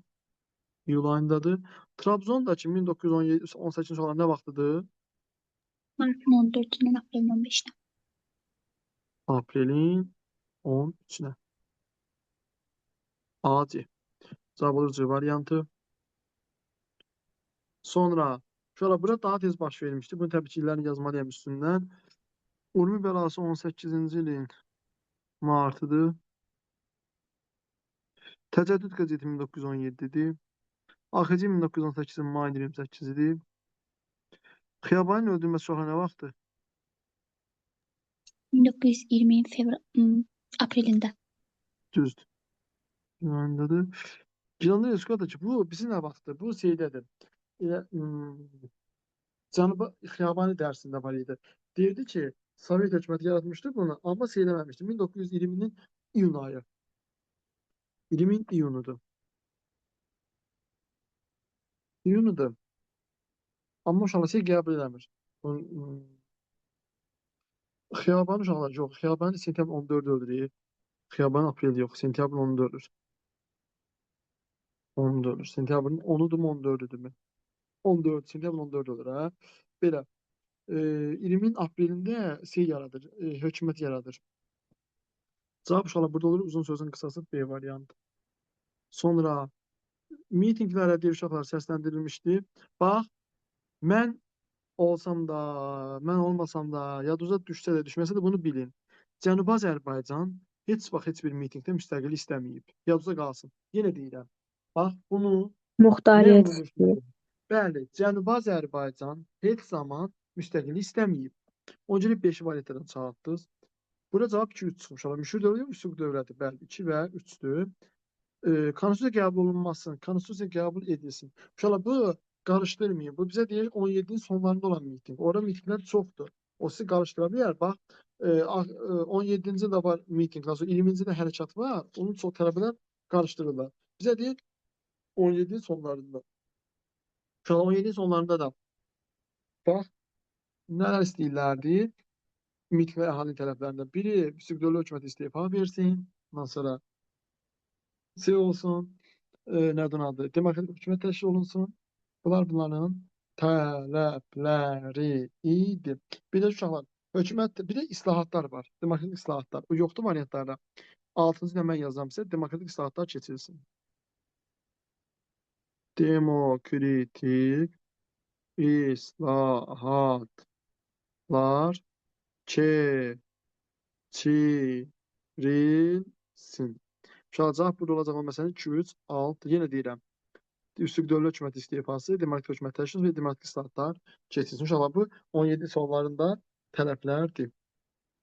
İyul ayındadır. Trabzondakı 1918-ci olan nə vaxtıdır? Martın 14'ünden April 15'ine. Aprelin 13-nə. A-C. Cavab olur C variantı. Sonra bura daha tez baş vermişdi. Bunu təbii ki, illərini yazmalıyam üstündən. Urmi bəlası 18-ci ilin martıdır. Təcəddüd qəzeti 1917-dir. AXC 1918-in mayın 28-idir. Xiyabanın öldürülməsi çoxu nə vaxtdır? 1920'nin April'inde. Düzdür. Yayındadır. Gilanlı Reskuadakı bu bizim nə vaxtdır? Bu şeydədir. Elə Cənubi Xiyabani dərsində var idi. Deyirdi ki, Sovet hökuməti yaratmışdı bunu, amma eləməmişdi. 1920-nin iyun ayı. 20-in iyunudur. İyunudur. Amma uşaqlar qəbul eləmir. Xiyabani uşaqlar yox. Xiyabani sentyabr 14 öldürür. Xiyabani aprel yox. Sentyabr 10-da ölür. 10-da ölür. Sentyabrın 10-udur mu 14-üdür? 14. Sentyabr 14 ölür, hə? Belə. 20-in aprelində yaradır. Hökumət yaradır. Cavab uşaqlar burada olur. Uzun sözün qısası B variantı. Sonra mitinqlərə deyir uşaqlar səsləndirilmişdi. Bax, mən olsam da, mən olmasam da, yadınıza düşsə də, düşməsə də bunu bilin. Cənubi Azərbaycan heç vaxt heç bir mitinqdə müstəqillik istəməyib. Yadınıza qalsın. Yenə deyirəm. Bax, bunu Muxtariyyət nə istəyir. unutmayın. Bəli, Cənubi Azərbaycan heç zaman müstəqillik istəməyib. Onca 5 variantdan çıxartdınız. Burada cavab 2-3 çıxmış. Müşür dövləti, üsluq dövləti. Bəli, 2 və 3-dür. Konstitusiya qəbul olunmasın, konstitusiya qəbul edilsin. Uşaqlar, bu qarışdırmayın. Bu bizə deyir 17-nin sonlarında olan miting. Orada mitinglər çoxdur. O sizi qarışdıra bilər. Bax, 17-ci ildə var miting, 20-ci ildə hərəkat var. Onun çox tələbələr qarışdırırlar. Bizə deyir 17-nin sonlarında. Uşaqlar, 17-nin sonlarında da bax, nələr istəyirlərdi? Miting və əhalinin tələblərindən biri, müstəqil hökuməti istefa versin. Ondan sonra olsun. Nədən adı? Demokratik hökumət təşkil olunsun. Bunların tələbləri idi. Bir də uşaqlar, hökumət, bir də islahatlar var. Demokratik islahatlar. Bu yoxdur variantlarda. 6-cı nə mən yazsam sizə, demokratik islahatlar keçirilsin. Demokratik islahatlar keçirilsin. Uşaqlar, burada olacaq o məsələn 2-3, 6, yenə deyirəm. Üstün dövlət hökuməti istifası, demokratik hökumət təşkil və demokratik islahatlar keçirilsin. Uşaqlar, bu 17 sonlarında tələblərdir.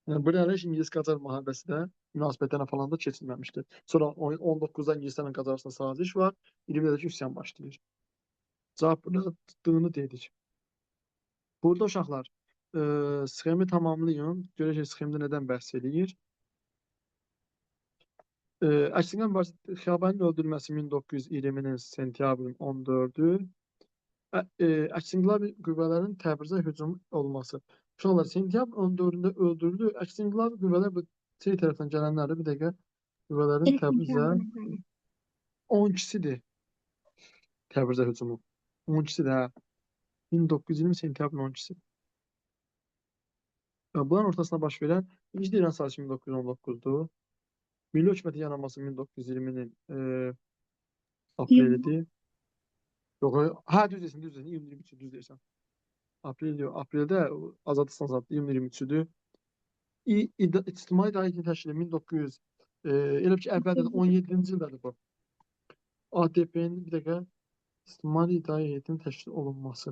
Yəni, bu nələr İngilis-Qacar müharibəsi də münasibətlərlə falan da keçilməmişdir. Sonra 19-da İngilislərlə Qacar arasında saziş var, 20-də üsyan başlayır. Cavab burada tutduğunu dedik. Burada uşaqlar, sxemi tamamlayın. Görək ki, sxemdə nədən bəhs edir. Əksində mübarizə Xiyabanın öldürülməsi 1920-nin sentyabrın 14-ü. Əks-İnqilabi qüvvələrin Təbrizə hücum olması. Uşaqlar, sentyabrın 14-ündə öldürüldü. Əks-İnqilabi qüvvələr bu tərəfdən gələnlərdir. Bir dəqiqə qüvvələrin Təbrizə 12-sidir. Təbrizə hücumu. 12-sidir, hə. 1920 sentyabrın 12-si. Bunların ortasına baş verən İkinci İran savaşı 1919-dur. Milli hökumətin yaranması 1920-nin aprelidir. Yox, hə, düz deyirsən, 2023, düz deyirsən. Aprel yox, apreldə Azadlıqdan Azad 2023-dür. İctimai İdarənin təşkili 1900 elə bil ki, əvvəldə də 17-ci ildadır bu. ADP-nin bir dəqiqə İctimai İdarə Heyətinin təşkil olunması.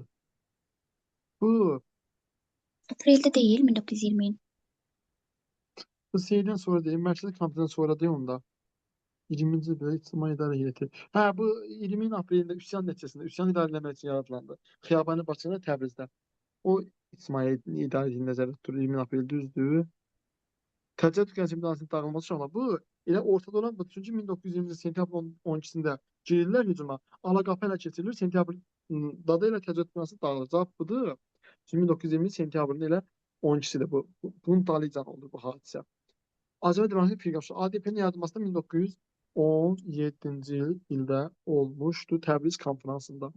Bu Apreldə deyil 1920-in. şeydən sonra deyim, Mərkəzi Komitədən sonra deyim onda. 20-ci ildə İctimai İdarə Heyəti. Hə, bu 20 aprelində üsyan nəticəsində üsyan idarələri üçün yaradıldı. Xiyabanı Bakıda, Təbrizdə. O İctimai İdarə Heyəti nəzərdə tutulur 20 aprel düzdür. Təcaddüd Gənclik Binasının dağılması uşaqlar. Bu elə ortada olan bu. Çünki 1920-ci sentyabrın 12-sində girirlər hücuma. Alaqapı ələ keçirilir. Sentyabrın dadı ilə Təcaddüd Binası dağılır. Cavab budur. Çünki 1920 sentyabrın elə 12-sidir bu. Bunun dalıcan oldu bu hadisə. Azərbaycan Demokratik Firqası ADP-nin yaradılmasında 1917-ci ildə olmuşdu Təbriz konfransında.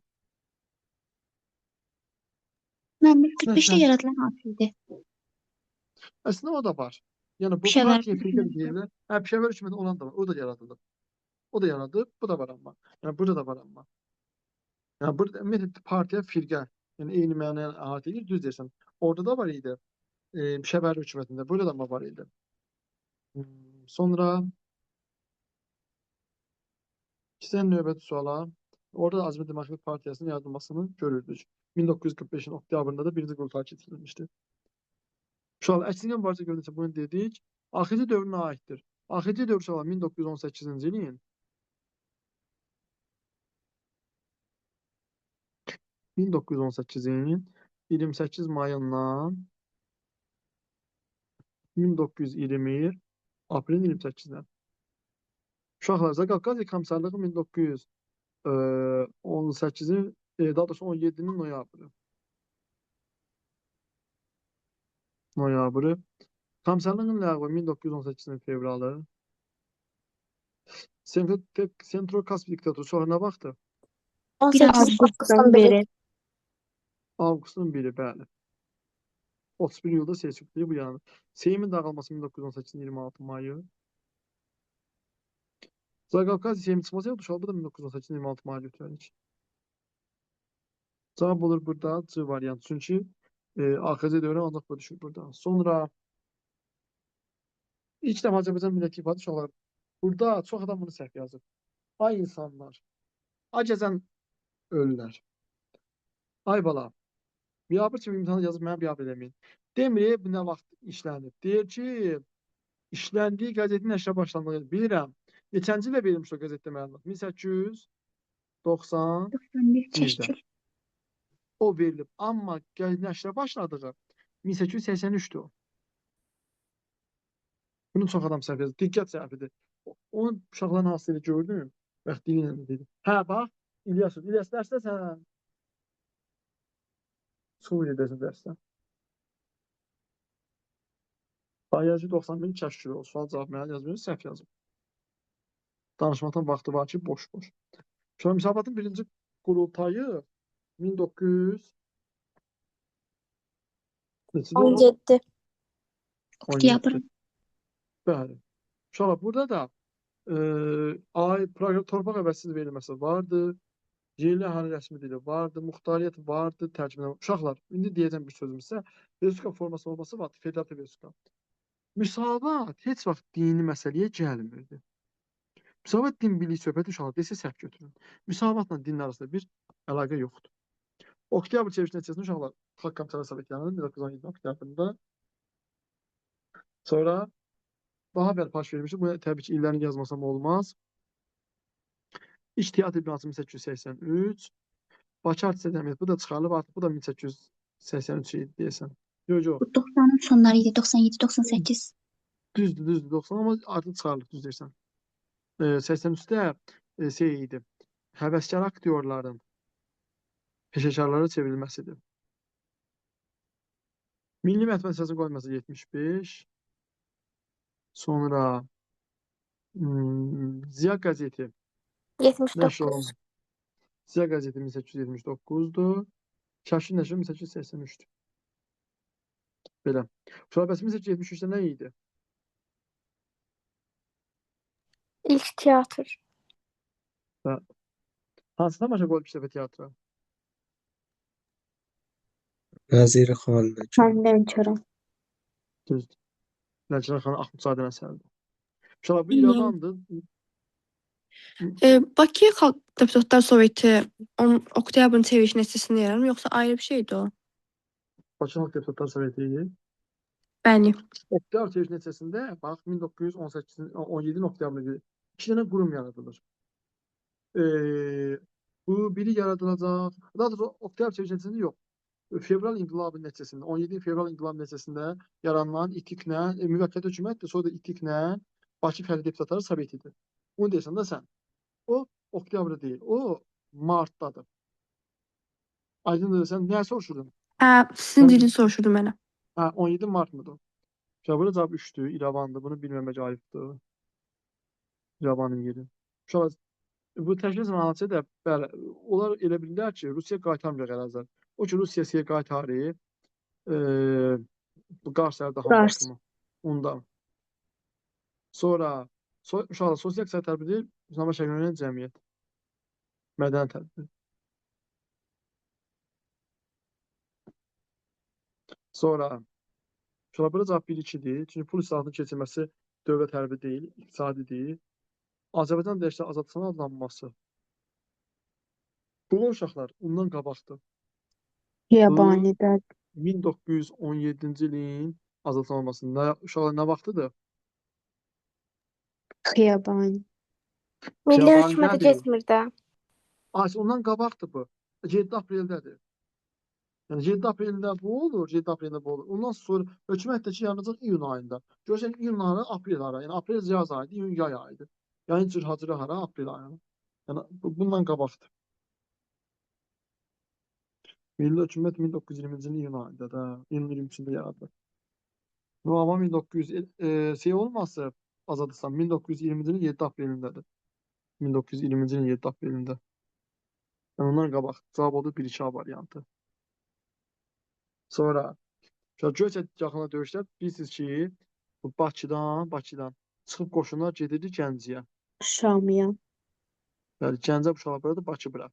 Məmur 45-də Məsələn, yaradılan hadisədir. əslində o da var. Yəni bu Pişəvər partiya firqə deyirlər. Hə, Pişəvər hökuməti olan da var. O da yaradılıb. O da yaradıb, bu da var amma. Yəni burada da var amma. Yəni burada ümumiyyətlə partiya firqə, yəni eyni mənaya əhatə edir, düz deyirsən. Orada da var idi. Pişəvər hökumətində, burada da var idi. Sonra İstəyən növbəti suala. Orada da Azərbaycan Demokratik Partiyasının yaradılmasını görürdük. 1945-in oktyabrında da birinci qurultay keçirilmişdi. Uşaqlar, əksini mübarizə görülürsə bunu dedik. AXC dövrünə aiddir. AXC dövrü uşaqlar 1918-ci ilin 1918-in 28 mayından 1920 aprelin 28-dən. Uşaqlar, Zaqafqaziya Komissarlığı 1918-in, daha doğrusu 17-nin noyabrı. Komissarlığın ləğvi 1918-in fevralı. Sentral-Kasp diktaturu sonra nə vaxtı? 18 avqustdan beri. Avqustun 1-i, bəli. 31 yılda seçildi bu yana. Seymin dağılması 1918-in 26 mayı. Zaqafqaziya Seymin çıxması yoxdur, uşaq bu da 1918-in 26 mayı götürərik. Cavab olur burada C variantı. Çünki AXC dövrü ancaq bu düşür burada. Sonra ilk dəfə Azərbaycan Milli İttifaqı uşaqlar. Burada çox adam bunu səhv yazır. Ay insanlar. Ay gəzən ölülər. Ay bala. Biabır kimi imtahan yazıb mənə biabır eləməyin. Demir bu nə vaxt işlənib. Deyir ki, işləndiyi qəzetin nəşrə başlandığı bilirəm. Neçənci ilə verilmiş o qəzetdə məlumat? 1891-də. 91 təşkil. O verilib. Amma nəşrə başladığı 1883-dür o. Bunu çox adam səhv yazır. Diqqət səhvidir. Onun uşaqların hansını gördün? Bəx, dili ilə dedi. Hə, bax, İlyasov. İlyas dərsdə sən. Suriya dərsdə. Bayacı 91 kəşkil olsun. Sual cavab mənə yazmıyor, səhv yazıb. Danışmaqdan vaxtı var ki, boş-boş. Sonra müsabiqətin birinci qurultayı 1900 neçədə olub? 17. Oktyabr. Bəli. Uşaqlar, burada da torpaq əvəzsiz verilməsi vardı. Yerli əhali rəsmi dili vardı. Muxtariyyət vardı. Tərcümələr. Uşaqlar, indi deyəcəm bir sözüm sizə. Respublika forması olması var. Federativ respublika. Müsavat heç vaxt dini məsələyə gəlmirdi. Müsavat din birliyi söhbəti uşaqlar desə səhv götürün. Müsavatla dinin arasında bir əlaqə yoxdur. Oktyabr çevrilişi nəticəsində uşaqlar Xalq Komitələri Sovet yanında 1917 oktyabrında. Sonra daha bəri baş vermişdi. Bu təbii ki, illərini yazmasam olmaz. İç teatr binası 1883. Bakı Artist Ədəmiyyat. Bu da çıxarılıb artıq. Bu da 1883 idi deyəsən. Yox, yox. Bu 90'ın sonları idi. 97-98. Düzdür 90 amma artıq çıxarılıb, düz deyirsən. 83-də şey idi. Həvəskar aktyorların peşəkarlara çevrilməsidir. Milli Mətbuat əsasının qoyulması 75. Sonra Ziya qəzeti nəşr 79. olundu. Ziya qəzeti 1879-dur. Kəşfi nəşri 1883-dür. Belə. Sonra bəs 1873-də nə idi? İlk teatr. Hansına başa qoyulub bir dəfə teatra? Vəziri Xalid Kərəm. Mən Lənkəran. Düzdür. Lənkəran xanım Axundzadənin əsəridir. Uşaqlar bu Bilmirəm. İrəvandır. Bakı Xalq Deputatlar Soveti oktyabrın çeviriş neçəsində yaranır, yoxsa ayrı bir şeydir o? Bakı Xalq Deputatlar Soveti Bəli. oktyabr çeviriş neçəsində bax 1917-in oktyabrında 2 dənə qurum yaradılır. Bu biri yaradılacaq. Daha doğrusu oktyabr çeviriş neçəsində yox. Fevral inqilabının nəticəsində, 17 fevral inqilabının nəticəsində yaranan İTİK-lə, müvəqqəti hökumətdir, sonra da İTİK-lə Bakı Fərdi Deputatları Sovetidir. Bunu deyirsən də sən. O oktyabr deyil, o martdadır. Aydındır, sən nəyə soruşurdun? Sizin dilini soruşurdum mənə. 17 mart mıdır? Cavabı cavab 3-dür, İrəvandır. Bunu bilməmək ayıbdır. İrəvanın yeri. Uşaqlar, bu təşkil zanatı da bəli, onlar elə bilirlər ki, Rusiya qaytarmayacaq ərazilər. O ki, Rusiya siyə qaytarır, bu Qars Sərhəd Qars. Bakımı. Ondan. Sonra uşaqlar sosial iqtisadi tədbir, Müslüman şəkillənən cəmiyyət. Mədəni tədbir. Sonra uşaqlar burada cavab 1-2-dir. Çünki pul islahatının keçirilməsi dövlət hərbi deyil, iqtisadi deyil. Azərbaycan dəyişikliyi azadlığının adlanması. Bu uşaqlar ondan qabaqdır. Xiyabanidə 1917-ci ilin azadlıq olmasında uşaqlar nə vaxtıdır? Xiyabani. Milli Xiyabani hökumətə nədir? getmir də. Ondan qabaqdır bu. 7 apreldədir. Yəni 7 apreldə bu olur, 7 apreldə bu olur. Ondan sonra hökumətdəki yaranacaq iyun ayında. Görürsən iyun ayı, aprel ayı. Yəni aprel yaz ayıdır, iyun yay ayıdır. Yəni cırhacıra hara aprel ayı. Yəni bundan qabaqdır. Milli hökumət 1920-ci ilin iyun ayında da, iyun 23-də yaradılır. Amma 1900 şey olmasa azadlıqdan 1920-ci ilin 7 aprelindədir. 1920-ci ilin 7 aprelində. Yəni ondan qabaq cavab oldu 1-2 variantı. Sonra Göyçə yaxına döyüşlər bilirsiniz ki, bu Bakıdan çıxıb qoşunlar gedirdi Gəncəyə. Şamiya. Yəni Gəncə uşaqlar burada, Bakı bura.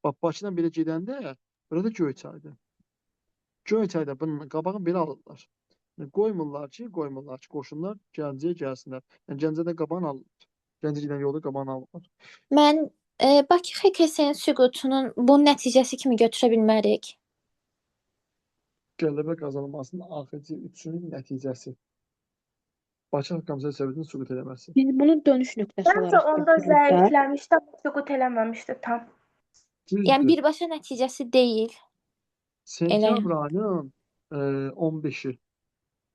Bax Bakıdan belə gedəndə burada Göyçaydır. Göyçayda bunun qabağını belə alırlar. Yəni, qoymurlar ki, qoşunlar Gəncəyə gəlsinlər. Yəni Gəncədə qabağını alırlar. Gəncə gedən yolda qabağını alırlar. Mən Bakı XKS-nin süqutunun bu nəticəsi kimi götürə bilmərik. Qələbə qazanılmasının axırıncı üçün nəticəsi. Bakı Xalq Komissiyası Sovetinin süqut eləməsi. Biz bunu dönüş nöqtəsi Məncə olaraq onda götürürük də. zəifləmişdi, amma süqut eləməmişdi tam. Yəni birbaşa nəticəsi deyil. Sentyabr ayının 15-i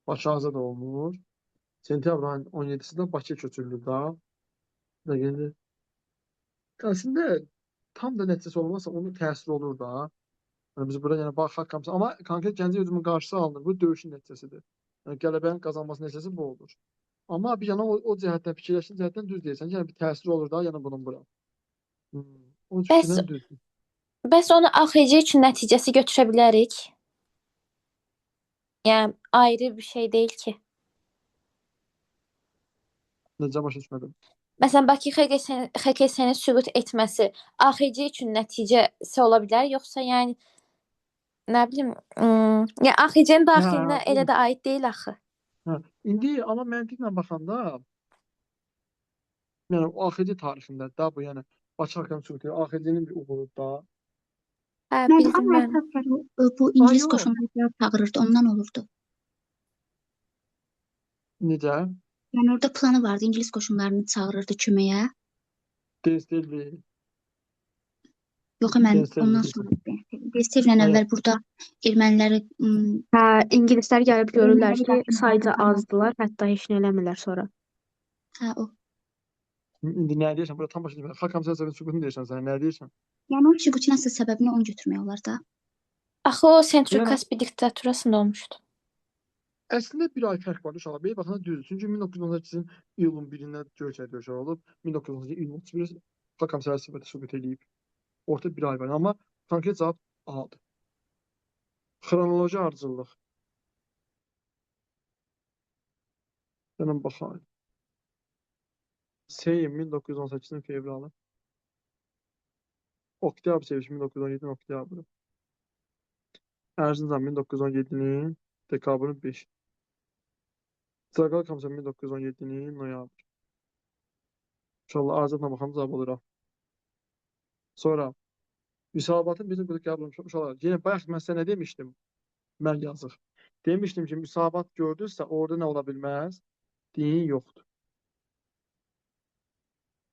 Bakı azad olunur. Sentyabr ayının 17-sində Bakıya köçürülür da. Əslində tam da nəticəsi olmazsa onun təsiri olur da. Yəni biz bura yəni Bakı Xalq Komissiyası, amma konkret Gəncə hücumunun qarşısı alınır. Bu döyüşün nəticəsidir. Yəni qələbənin qazanması nəticəsi bu olur. Amma bir yana o cəhətdən fikirləşdiyin cəhətdən düz deyirsən. Yəni bir təsiri olur da, yəni bunun bura. O fikrindən düzdür. Bəs onu AXC üçün nəticəsi götürə bilərik? Yəni ayrı bir şey deyil ki. Necə başa düşmədim? Məsələn, Bakı XKS-nin süqut etməsi AXC üçün nəticəsi ola bilər, yoxsa yəni nə bilim, yəni AXC-nin daxilinə elə də aid deyil axı. İndi amma məntiqlə baxanda yəni o AXC tarixində da bu, yəni Bakı Xalq Komissiyası AXC-nin bir uğurudur da. Hə, Mən bildim amma mən. bu ingilis yox. qoşunları çağırırdı, ondan olurdu. Necə? Yəni orada planı vardı, ingilis qoşunlarını çağırırdı köməyə. Destelli. Yox, mən Destel ondan bilirsən. sonra Destellə əvvəl burada erməniləri Hə, ingilislər gəlib görürlər ki, Erməni sayca daxil- azdılar, hətta heç nə eləmirlər sonra. hə o. İndi nə deyirsən? Burada tam başa düşmədim. Xalq Komissiyasının süqutunu deyirsən sən, nə deyirsən? Yəni o süqutun əsas səbəbini onu götürmək olar da. Axı o Sentral Kaspi diktaturasında olmuşdu. Əslində bir ay fərq var uşaqlar. Belə baxanda düzdür. Çünki 1918-in iyulun 1-də Göyçə döyüşü olub. 1918-in iyulun 31-də Xalq Komissiyası Soveti süqut edib. Ortada bir ay var. Amma konkret cavab A-dır. Xronoloji ardıcıllıq. Gəlin baxayım. Seyim 1918-in fevralı. Oktyabr çevrilişi 1917-in oktyabrı. Erzincan 1917'nin dekabrın 5. Zaqatala Komissiyası 1917'nin noyabr. İnşallah Azadla baxan cavab olur. Sonra müsabatın bizim burada qəbul olmuş. İnşallah. Yine bayaq mən sizə nə demişdim? Mən yazıq. Demişdim ki, müsabat gördünüzsə orada nə ola bilməz? Din yoxdur.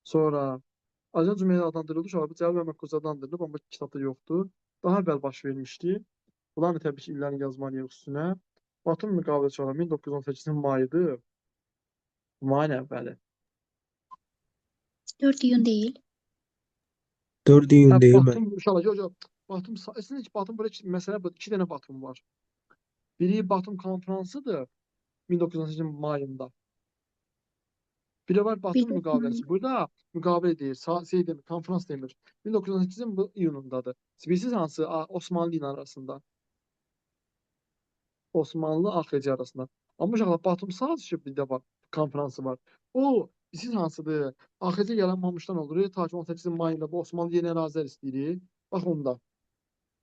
Sonra Azərbaycan Cümhuriyyəti adlandırıldı. Uşaqlar bu Cəlil Məmmədquluza adlandırılıb, amma kitabda yoxdur. Daha əvvəl baş vermişdi. Bunlar da təbii ki, illərini yazmalıyıq üstünə. Batum müqaviləsi uşaqlar 1918-in mayıdır. Mayın əvvəli. 4 iyun deyil. 4 iyun değil mi? Batum uşaqlar, yox. Batum, əslində ki, Batum burada məsələ bu. 2 dənə Batum var. Biri Batum konfransıdır 1918-in mayında. Biri var Batum Bir də müqaviləsi. Burada müqavilə deyir, şey demir, konfrans demir. 1918-in bu iyunundadır. Bilirsiniz hansı? Osmanlı ilə arasında. Osmanlı AXC arasında. Amma uşaqlar Batum sadəcə bir də var, konfransı var. O, bilirsiniz hansıdır? AXC yaranmamışdan olur. Ta ki 18-in mayında bu Osmanlı yeni ərazilər istəyir. Bax onda.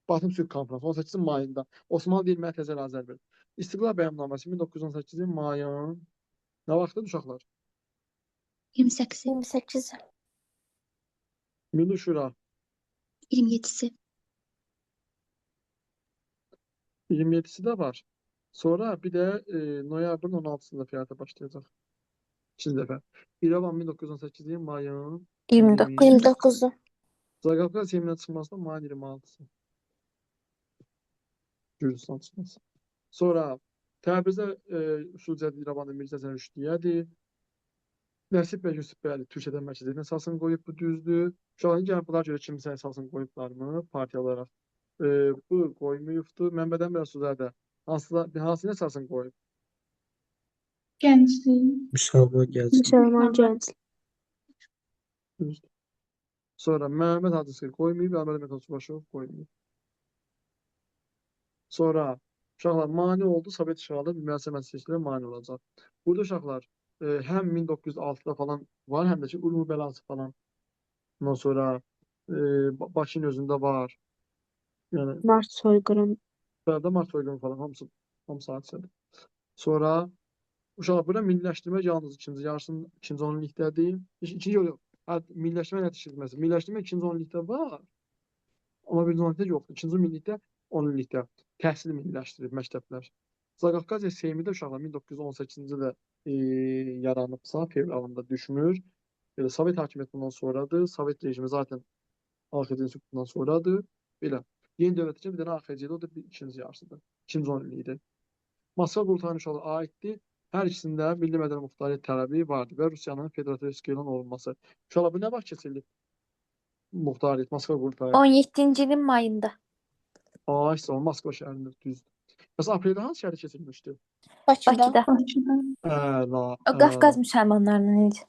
Batum Sülh Konfransı 18-in mayında. Osmanlı deyir mərkəzi ərazilər verir. İstiqlal Bəyannaməsi 1918-in mayın. Nə vaxtdır uşaqlar? 28-i, 28. Milli Şura 27-si. 27-si də var. Sonra bir də noyabrın 16-sında fəaliyyətə başlayacaq. İkinci dəfə. İrəvan 1918-in mayın 29. Zaqafqaz Seymindən çıxmasında mayın 26-sı. Gürcüstan çıxması. Sonra Təbrizdə Usulcədi İrəvanda Mirzə Cəlal Rüşdiyyədir. Nəsib bəy Yusuf bəy Türkiyədən mərkəziyyətin əsasını qoyub, bu düzdür. Uşaqların gəlib bunlar görə kimsə əsasını qoyublarmı partiya olaraq? Bu qoymayıbdır. Məmmədən bəy Rəsulzadə hansının əsasını qoyub? Gənclik. Müsəlman gəlsin. Müsəlman gənc. Düzdür. Sonra Məhəmməd Hacı Sıxır qoymayıb, Əhməd Mətəsubaşov qoymayıb. Sonra uşaqlar mane oldu, Sovet işğalı müəssisə məsələsinə mane olacaq. Burada uşaqlar həm 1906-da falan var, həm də ki, Ulu Bəlası falan. Ondan sonra Bakının özündə var. Yəni, Mart soyqırım. Bərdə Mart soyqırımı falan hamısı hadisədir. Sonra uşaqlar burada milliləşdirmə yalnız ikinci yarısının ikinci 10 illikdədir. İkinci yox. Milliləşdirmə nəticəsi. Milliləşdirmə ikinci 10 illikdə var. Amma birinci 10 illikdə yoxdur. İkinci illikdə 10 illikdə təhsil milliləşdirib məktəblər. Zaqafqaziya Seymi də uşaqlar 1918-ci ildə yaranıbsa, fevralında düşmür. Belə Sovet hakimiyyəti bundan sonradır. Sovet rejimi zaten AXC-nin süqutundan sonradır. Belə. Yeni dövlət üçün bir dənə AXC-də o da ikinci yarısıdır. İkinci 10 illikdir. Moskva qurultayına uşaqlar aiddir. Hər ikisində milli mədəni muxtariyyət tələbi vardır və Rusiyanın federativ respublikadan olunması. Uşaqlar bu nə vaxt keçirilib? Muxtariyyət, Moskva qurultayı. 17-ci ilin mayında. İşte o Moskva şəhərində düzdür. Məsələn, apreldə hansı şəhərdə keçirilmişdi? Bakıda. La. O Qafqaz müsəlmanlarının idi.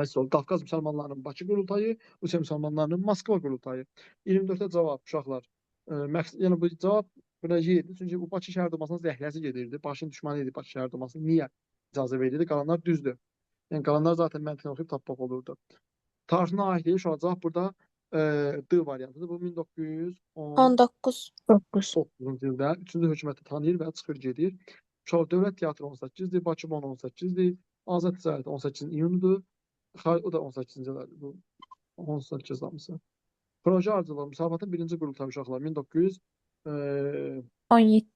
İşte o Qafqaz müsəlmanlarının Bakı qurultayı, Rusiya müsəlmanlarının Moskva qurultayı. 24-də cavab uşaqlar. Yəni bu cavab buna yeyildi. Çünki bu Bakı şəhər dumasının zəhləsi gedirdi. Başın düşmanı idi Bakı şəhər dumasının. Niyə icazə verildi? Qalanlar düzdür. Yəni qalanlar zaten məntiqlə oxuyub tapmaq olurdu. Tarixinə aid deyil. Uşaq cavab burada D variantıdır. Bu 1919 19. ildə 3-cü hökuməti tanıyır və çıxır gedir. Uşaq Dövlət Teatrı 18-dir, Bakı Bon 18-dir, Azad Ticarət 18-in iyunudur. O da 18-ci ildir. Bu 18 zamısı. Proje ardıcılığı müsabiqətin birinci qurultayı uşaqlar 1917.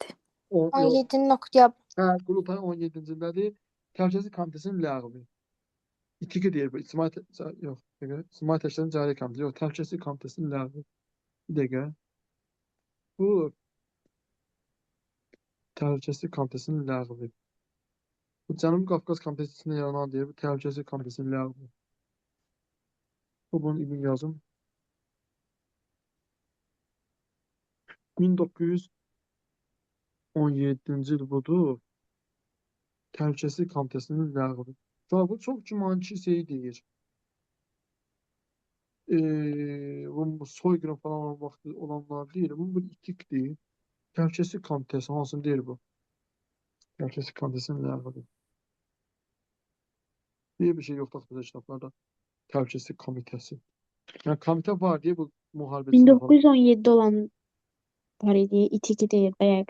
17-nin oktyabr. Qurultay 17-ci ildədir. Təhlükəsizlik Komitəsinin ləğvi. İTİK deyir bu. İctimai Təşkilatın Cari Komitəsi. Yox, Təhlükəsizlik Komitəsinin ləğvi. Bir dəqiqə. Bu Təhlükəsizlik Komitəsinin ləğvi. Bu Cənubi Qafqaz Komitəsi içində yaranan deyir. Bu Təhlükəsizlik Komitəsinin ləğvi. Bu bunun ilmin yazım. 1917-ci il budur. Təhlükəsizlik Komitəsinin ləğvi. Bu çox gümançı şey deyir. Bu soyqırım falan olan vaxtı olanlar deyir. Bu İTİK deyir. Təhlükəsizlik Komitəsi hansını deyir bu? Təhlükəsizlik Komitəsinin ləğvi. Deyir bir şey yoxdur axı kitablarda. Təhlükəsizlik Komitəsi. Yəni komitə var deyə bu müharibə 1917 olan var idi. İtiki deyil bəyək.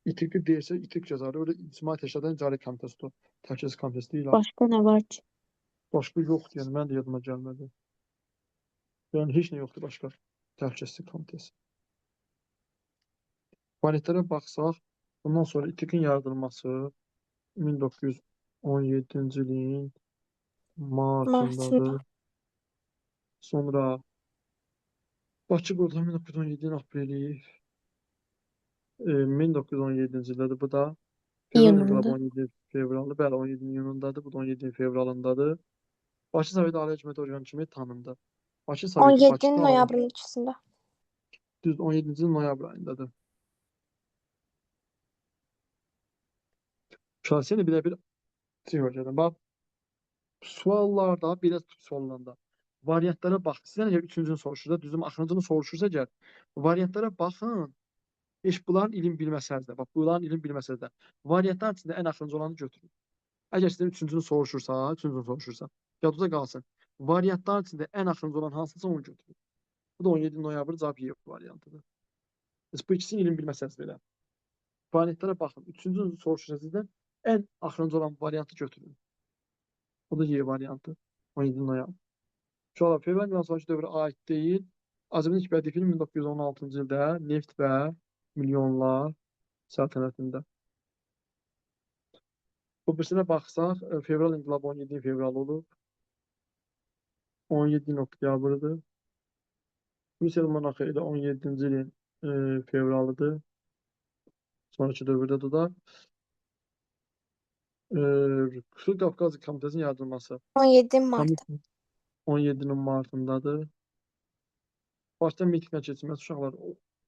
İTİK'i deyirsə, İTİK yazarı. Öyle İctimai Təşkilatların İcra Komitəsidir. Təhlükəsizlik Komitəsi deyil. Ha. Başqa nə var ki? Başqa yoxdur, yəni mən də yadıma gəlmədi. Yəni heç nə yoxdur başqa. Təhlükəsizlik Komitəsi. Variantlara baxsaq, bundan sonra İTİK'in yaradılması 1917-ci ilin martındadır. Sonra Bakı qurultayı 1917-nin apreli, 1917-ci ildadır. Bu da Fevral İnqilabı İyununda. 17 fevralı, bəli 17 iyunundadır, bu da 17 fevralındadır. Bakı Sovet Ali Hökumət orqanı kimi tanındı. Bakı Soveti 17 Bakıda noyabrın 2-sində. düz 17-ci noyabr ayındadır. Şahsen bir də bir teoriyadan. Bax, suallarda, belə suallarda variantlara bax. Sizdən əgər üçüncünü soruşursa, düzüm axırıncını soruşursa əgər, variantlara baxın. Heç bunların ilin bilməsəz də, bax, bunların ilin bilməsəz də, variantların içində ən axırıncı olanı götürün. Əgər sizdən üçüncünü soruşursa, yadınızda qalsın. Variantların içində ən axırıncı olan hansısa onu götürün. Bu da 17 noyabr cavab Y variantıdır. Bu ikisini ilin bilməsəz belə. Variantlara baxın. Üçüncünü soruşursa sizdən ən axırıncı olan variantı götürün. O da Y variantı. 17 noyabr. Uşaqlar, fevral inqilabından sonraki dövrə aid deyil. Azərbaycan ilk bədii film 1916-cı ildə Neft və Milyonlar səltənətində. Bu birisinə baxsaq, fevral inqilabı 17 fevral olub. 17 oktyabrıdır. Rusiya monarxı elə 17-ci ilin fevralıdır. Sonraki dövrdə də Xalq Qafqaz Komitəsinin yaradılması. 17 mart. 17-nin martındadır. Başda mitingə keçilməsi uşaqlar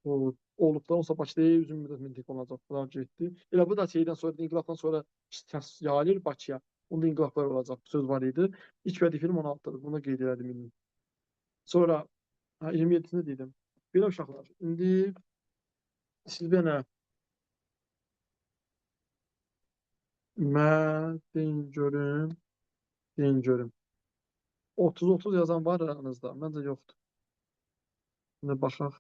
olublar. Onsa Bakıda uzun müddət miting olacaq. Bunlar getdi. Elə bu da şeydən sonra, inqilabdan sonra yayılır Bakıya. Onda inqilablar olacaq. Söz var idi. İlk bədii film 16-dır. Bunu qeyd elədim. Sonra 27-sini dedim. Belə uşaqlar. İndi siz mənə deyin görüm. 30-30 yazan var aranızda. Məncə yoxdur. Şimdi baxaq.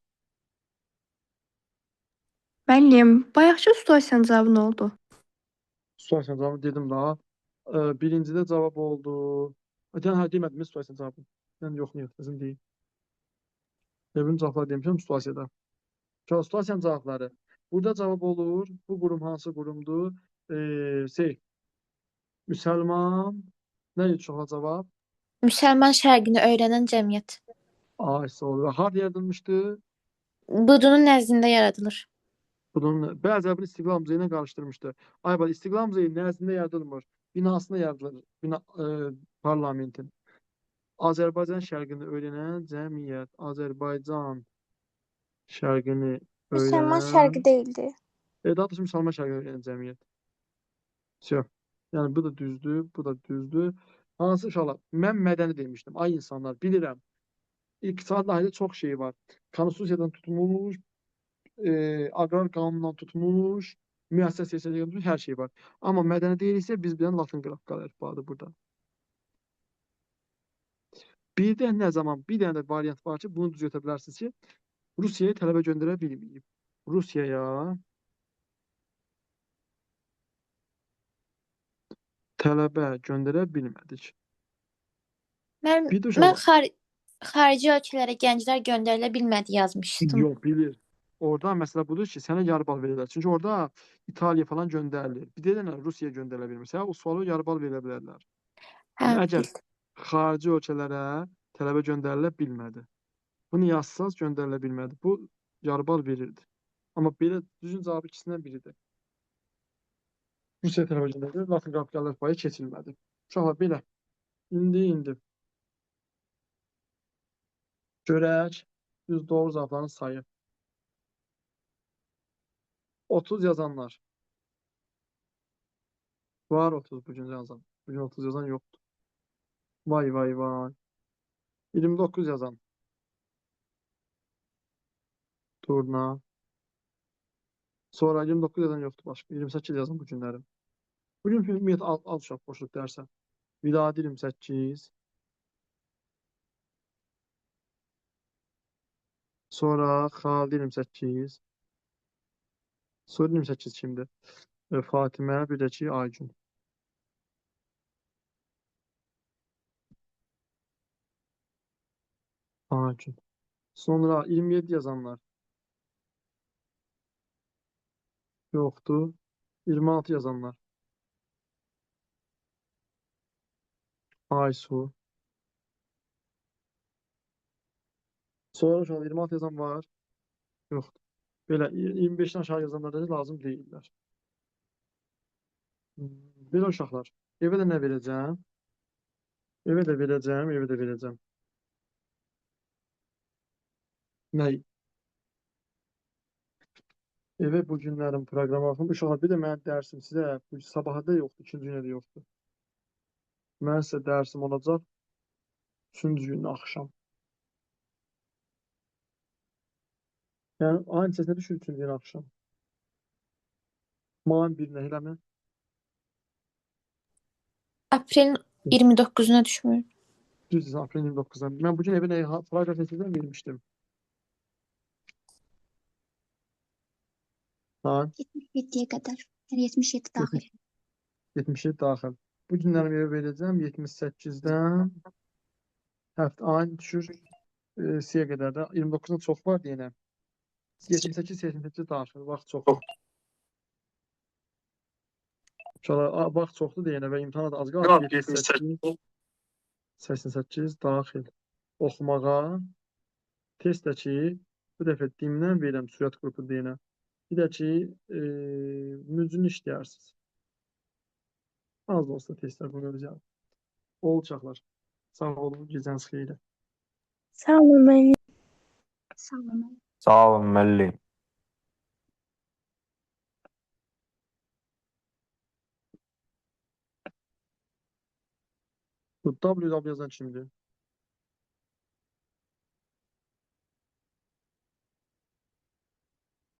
Müəllim, bayaqkı situasiyanın cavabı nə oldu? Situasiyanın cavabı dedim daha. Birincidə cavab oldu. Demədim situasiyanın cavabı. Yəni yox, yazım deyil. Devrim cavabları demişəm situasiyada. Situasiyanın cavabları. Burada cavab olur. Bu qurum hansı qurumdur? Müsəlman. Nə uşağa cavab? Müsəlman şərqini öyrənən cəmiyyət. Sağ olur. Harda yaradılmışdı? Budunun nəzdində yaradılır. Bunun bəziləri bunu İstiqlal Muzeyi ilə qarışdırmışdı. Bak İstiqlal Muzeyi nəzdində yaradılmır. Binasında yaradılır. Parlamentin. Azərbaycan şərqini öyrənən cəmiyyət. Azərbaycan şərqini Müsəlman öyrənən... şərqi deyildi. Daha doğrusu Müsəlman şərqini öyrənən cəmiyyət. Yəni bu da düzdür, bu da düzdür. Hansı uşaqlar? Mən mədəni demişdim. Ay insanlar, bilirəm. İqtisad dahilə çox şey var. Konstitusiyadan tutmuş, aqrar qanundan tutmuş, müəssisə siyasətindən tutmuş, hər şey var. Amma mədəni deyilsə, biz bilən Latın qrafikalı əlifbadır burada. Bir də nə zaman, bir dənə də variant var ki, bunu düzəltə bilərsiniz ki, Rusiyaya tələbə göndərə bilməyib. Rusiyaya tələbə göndərə bilmədik. Mən Bir də uşaqlar... xarici ölkələrə gənclər göndərilə bilmədi yazmışdım. Yox, bilir. Orada məsələ budur ki, sənə yarı bal verirlər. Çünki orada İtaliya falan göndərilir. Bir də Rusiyaya göndərilə bilmir. Sənə o sualı yarı bal verə bilərlər. Yəni, əgər xarici ölkələrə tələbə göndərilə bilmədi. Bunu yazsaz göndərilə bilmədi. Bu yarı bal verirdi. Amma belə düzün cavabı ikisindən biridir. Rusiyaya tələbə göndərilir, Latın qrafikalı əlifbaya keçilmədi. Uşaqlar belə. İndi. Görək, düz doğru cavabların sayı. 30 yazanlar. Var 30 bugün yazan. Bugün 30 yazan yoxdur. Vay. 29 yazan. Turna. Sonra 29 yazan yoxdur başqa. 28 yazan bu günlərim. Bugün ümumiyyətlə az uşaq boşluq dərsə. Vidadi 28. Sonra Xalid 28. Sonra 28 kimdir? Fatimə, bir də ki Aygün. Aygün. Sonra 27 yazanlar yoxdur. 26 yazanlar. Aysu. Sonra uşaqlar 26 yazan var. Yoxdur. Belə 25-dən aşağı yazanlar da lazım deyirlər. Belə uşaqlar. Evə də nə verəcəm? Evə də verəcəm, evə də verəcəm. Nə? Evə bu günlərin proqramı baxın. Uşaqlar bir də mənim dərsim sizə bu sabaha da yoxdur, ikinci günə də yoxdur. Mən sizə dərsim olacaq üçüncü gün axşam. Yəni ayın içərisində düşür üçüncü gün axşam. Mayın 1-nə eləmi? Aprelin 29-una düşmür. Düzdür, aprelin 29-dan. Mən bugün evə nə proqram seçildən vermişdim. Ha, 77-yə qədər. Yəni 77 daxil. 77 daxil. Bu günlərim evə verəcəm 78-dən həftə ayın düşür C-yə qədər də 29-dan çox var deyənə. 78 daxil, vaxt çoxdur. Uşaqlar, vaxt çoxdur deyənə və imtahana da az qalır. 88 daxil. Oxumağa, testdəki bu dəfə dimdən verirəm sürət qrupu deyənə. Bir də ki, müzün işləyərsiniz. Az da olsa testlər bunu özəyəm. Olacaqlar. Sağ olun, gecəniz xeyirə. Sağ olun, müəllim. Sağ olun. Sağ olun müəllim. Bu www yazan kimdir?